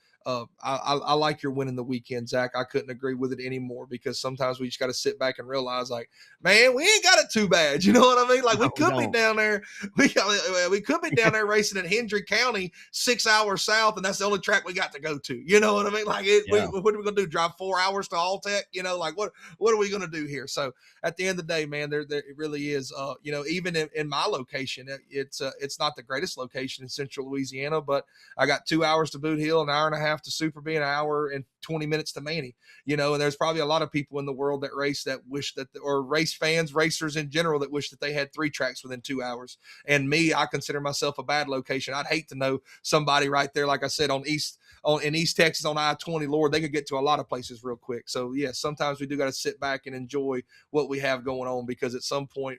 I like your win in the weekend, Zach. I couldn't agree with it anymore because sometimes we just got to sit back and realize, like, man, we ain't got it too bad. You know what I mean? Like, we could be down there. We could be down there racing in Hendry County, 6 hours south, and that's the only track we got to go to. You know what I mean? Like, what are we gonna do? Drive 4 hours to Alltech? You know, like what are we gonna do here? So at the end of the day, man, there it really is. You know, even in my location, it's not the greatest location in Central Louisiana, but I got 2 hours to Boot Hill, an hour and a half to Super B, an hour and 20 minutes to Manny, you know, and there's probably a lot of people in the world that race that wish that, or race fans, racers in general, that wish that they had 3 tracks within 2 hours. And me, I consider myself a bad location. I'd hate to know somebody right there, like I said, in East Texas on I-20, Lord, they could get to a lot of places real quick. So yes, sometimes we do got to sit back and enjoy what we have going on, because at some point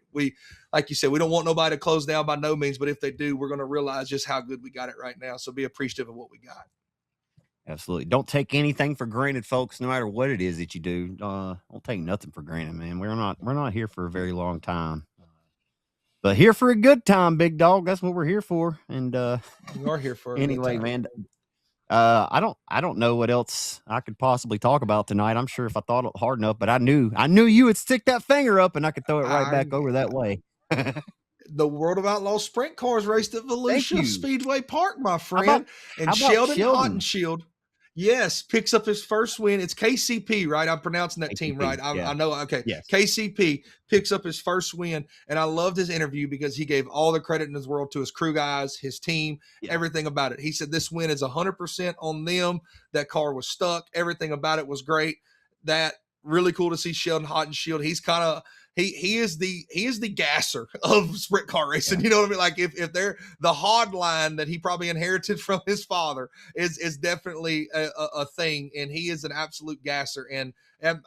like you said, we don't want nobody to close down by no means, but if they do, we're going to realize just how good we got it right now. So be appreciative of what we got. Absolutely. Don't take anything for granted, folks, no matter what it is that you do. Don't take nothing for granted, man. We're not here for a very long time. But here for a good time, big dog. That's what we're here for. And we are here for anyway, man. I don't know what else I could possibly talk about tonight. I'm sure if I thought hard enough, but I knew you would stick that finger up and I could throw it right back over that way. The World of Outlaw Sprint Cars raced at Volusia Speedway Park, my friend. And Sheldon Shield. Yes, picks up his first win. It's KCP, right? I'm pronouncing that team right. ATP, yeah. I know. Okay. Yes. KCP picks up his first win. And I loved his interview because he gave all the credit in his world to his crew guys, his team, Yeah. everything about it. He said this win is 100% on them. That car was stuck. Everything about it was great. That really cool to see Sheldon Hot and Shield. He's kind of he is the gasser of sprint car racing. Yeah. You know what I mean? Like if they're the hard line that he probably inherited from his father is definitely a thing, and he is an absolute gasser. And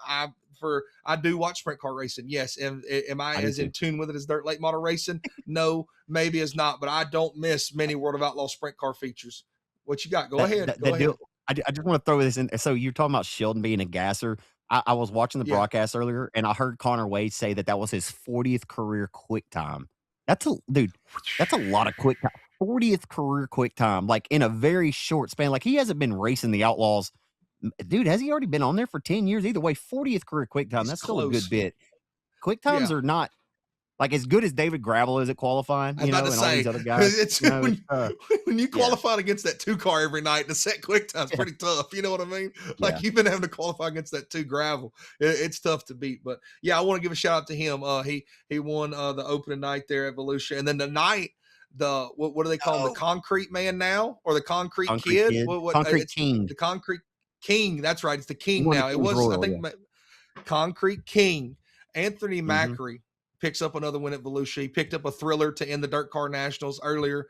I do watch sprint car racing. Yes, am I I do as in too. tune with it as dirt late model racing? No, maybe it's not, but I don't miss many World of Outlaw sprint car features. What you got? Go That ahead. that Go that ahead. deal I just wanna throw this in. So you're talking about Sheldon being a gasser. I was watching the Yeah. broadcast earlier, and I heard Connor Wade say that that was his 40th career quick time. That's a dude, that's a lot of quick time. 40th career quick time, like, in a very short span. Like, he hasn't been racing the Outlaws dude, has he already been on there for 10 years? Either way, 40th career quick time, He's that's still a good close. bit. Quick times Yeah. are not like, as good as David Gravel is at qualifying, I was about to and all say these other guys, it's it's, when you yeah, qualify against that two car every night, the set quick time's yeah, pretty tough. You know what I mean? yeah. Like you've been having to qualify against that two gravel. It's tough to beat. But yeah, I want to give a shout out to him. He won the opening night there at Volusia, and then the night what do they call him? The Oh, Concrete Man now or the Concrete Concrete Kid? Kid, What Concrete it's King. the Concrete King. That's right. It's the He King won the now. It King's was I Royal, think yeah. Concrete King, Anthony Mhm. Macri picks up another win at Volusia. He picked up a thriller to end the Dirt Car Nationals earlier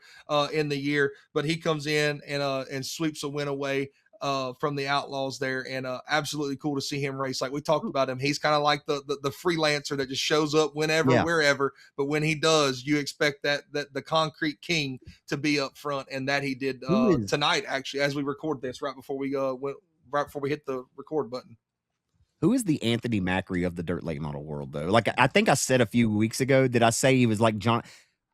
in the year, but he comes in and sweeps a win away from the Outlaws there, and absolutely cool to see him race. Like we talked Who about him, he's kind of like the freelancer that just shows up whenever, yeah. wherever. But when he does, you expect that the Concrete King to be up front, and that he did Who is tonight. Actually, as we record this, right before we hit the record button. who is the Anthony Macri of the dirt late model world, though? Like, I think I said a few weeks ago, did I say he was like John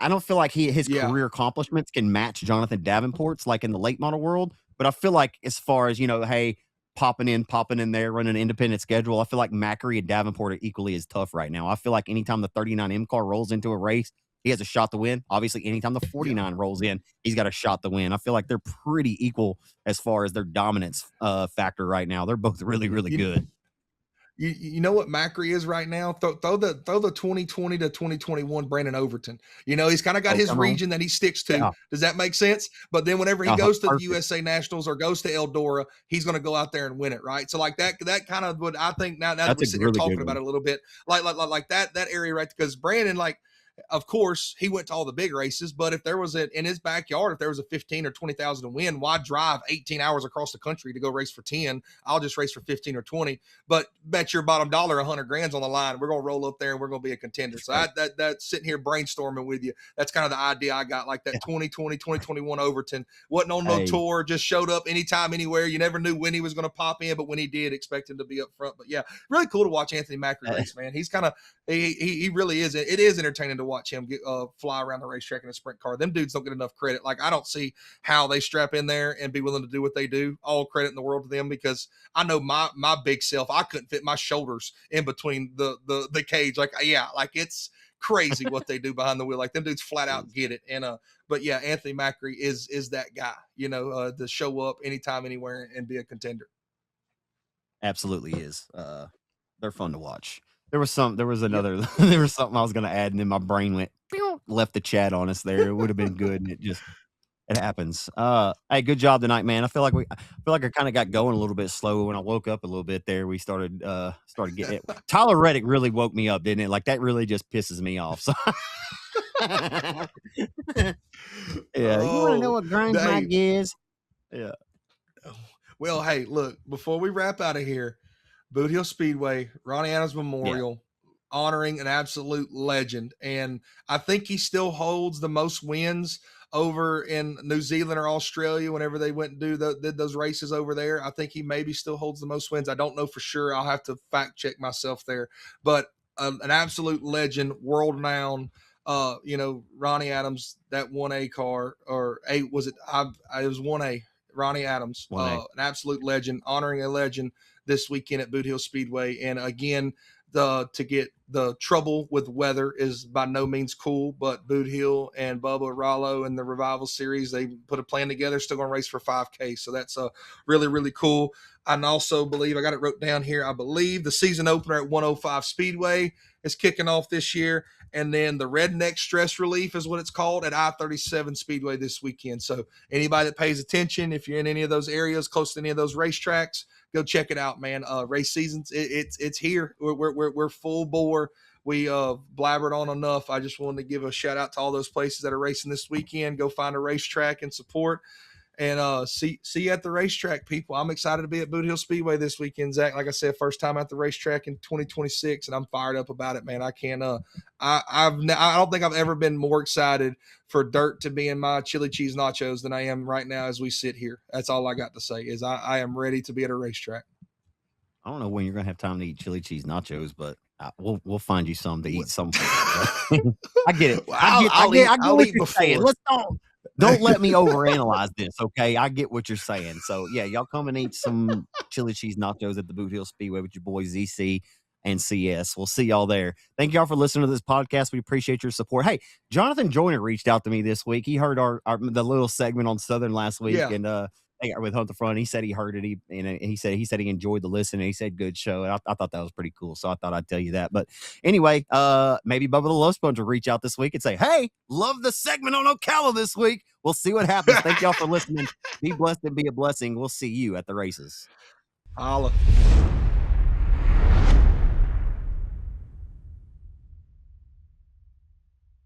I don't feel like his Yeah, career accomplishments can match Jonathan Davenport's, like, in the late model world, but I feel like as far as, hey, popping in there, running an independent schedule, I feel like Macri and Davenport are equally as tough right now. I feel like anytime the 39M car rolls into a race, he has a shot to win. Obviously, anytime the yeah. 49 rolls in, he's got a shot to win. I feel like they're pretty equal as far as their dominance, factor right now. They're both really, really You, good. you know what Macri is right now? Throw the 2020 to 2021 Brandon Overton. He's kind of got Oh, his come on. region that he sticks to. Yeah. Does that make sense? But then whenever he Uh-huh, goes to the perfect. USA Nationals or goes to Eldora, he's going to go out there and win it, right? So like that kind of what I think now that That's we're a sitting here really talking good about one. it a little bit, like that area right because Brandon like of course, he went to all the big races, but if there was in his backyard, if there was a 15 or 20,000 to win, why drive 18 hours across the country to go race for 10? I'll just race for 15 or 20. But bet your bottom dollar 100 grand's on the line. We're gonna roll up there and we're gonna be a contender. So Right. that's sitting here brainstorming with you. That's kind of the idea I got, like that Yeah. 2020, 2021 Overton. Wasn't on no Hey, tour, just showed up anytime, anywhere. You never knew when he was gonna pop in, but when he did, expect him to be up front. But yeah, really cool to watch Anthony Macri eh, race, man. He's kind of he really is. It is entertaining to watch him fly around the racetrack in a sprint car. Them dudes don't get enough credit. Like I don't see how they strap in there and be willing to do what they do. All credit in the world to them because I know my big self. I couldn't fit my shoulders in between the cage. Like yeah, like it's crazy what they do behind the wheel. Like them dudes flat out get it. And but yeah, Anthony Macri is that guy. To show up anytime, anywhere, and be a contender. absolutely is. They're fun to watch. There was Yep. another there was something I was gonna add, and then my brain went, "Pew," left the chat on us there. It would have been good, and it happens. Hey, good job tonight, man. I feel like I kinda got going a little bit slow when I woke up a little bit there. We started getting it. Tyler Reddick really woke me up, didn't it? Like, that really just pisses me off, so yeah, "You wanna know Oh, what grinds my they gears?" Yeah, well, hey, look, before we wrap out of here, Boot Hill Speedway, Ronnie Adams yeah, Memorial, honoring an absolute legend. And I think he still holds the most wins over in New Zealand or Australia whenever they went and did those races over there. I think he maybe still holds the most wins. I don't know for sure. I'll have to fact check myself there. But an absolute legend, world renowned. Ronnie Adams, that 1A car, or A, was it? It was 1A. Ronnie Adams, 1A. an absolute legend, honoring a legend this weekend at Boot Hill Speedway. And again, to get the trouble with weather is by no means cool, but Boot Hill and Bubba Rollo and the Revival Series, they put a plan together, still going to race for 5K. So that's really, really cool. I also believe, I got it wrote down here, I believe the season opener at 105 Speedway is kicking off this year. And then the Redneck Stress Relief is what it's called at I-37 Speedway this weekend. So anybody that pays attention, if you're in any of those areas, close to any of those racetracks, go check it out, man. Race seasons, it's here. We're full bore. We blabbered on enough. I just wanted to give a shout out to all those places that are racing this weekend. Go find a racetrack and support. And see you at the racetrack, people. I'm excited to be at Boot Hill Speedway this weekend, Zach. Like I said, first time at the racetrack in 2026, and I'm fired up about it, man. I can't. I don't think I've ever been more excited for dirt to be in my chili cheese nachos than I am right now as we sit here. That's all I got to say. Is I am ready to be at a racetrack. I don't know when you're gonna have time to eat chili cheese nachos, but we'll find you some to eat some. I get it. I'll I get what eat you're before. saying. Let's don't let me overanalyze this, okay? I get what you're saying. So yeah, y'all come and eat some chili cheese nachos at the Boot Hill Speedway with your boys ZC and CS. We'll see y'all there. Thank y'all for listening to this podcast. We appreciate your support. Hey, Jonathan Joyner reached out to me this week. He heard the little segment on Southern last week, and with Hunt the Front. He said he heard it. He said he enjoyed the listen. And he said good show. And I thought that was pretty cool. So I thought I'd tell you that. But anyway, maybe Bubba the Love Sponge will reach out this week and say, "Hey, love the segment on Ocala this week." We'll see what happens. Thank y'all for listening. Be blessed and be a blessing. We'll see you at the races. Holla.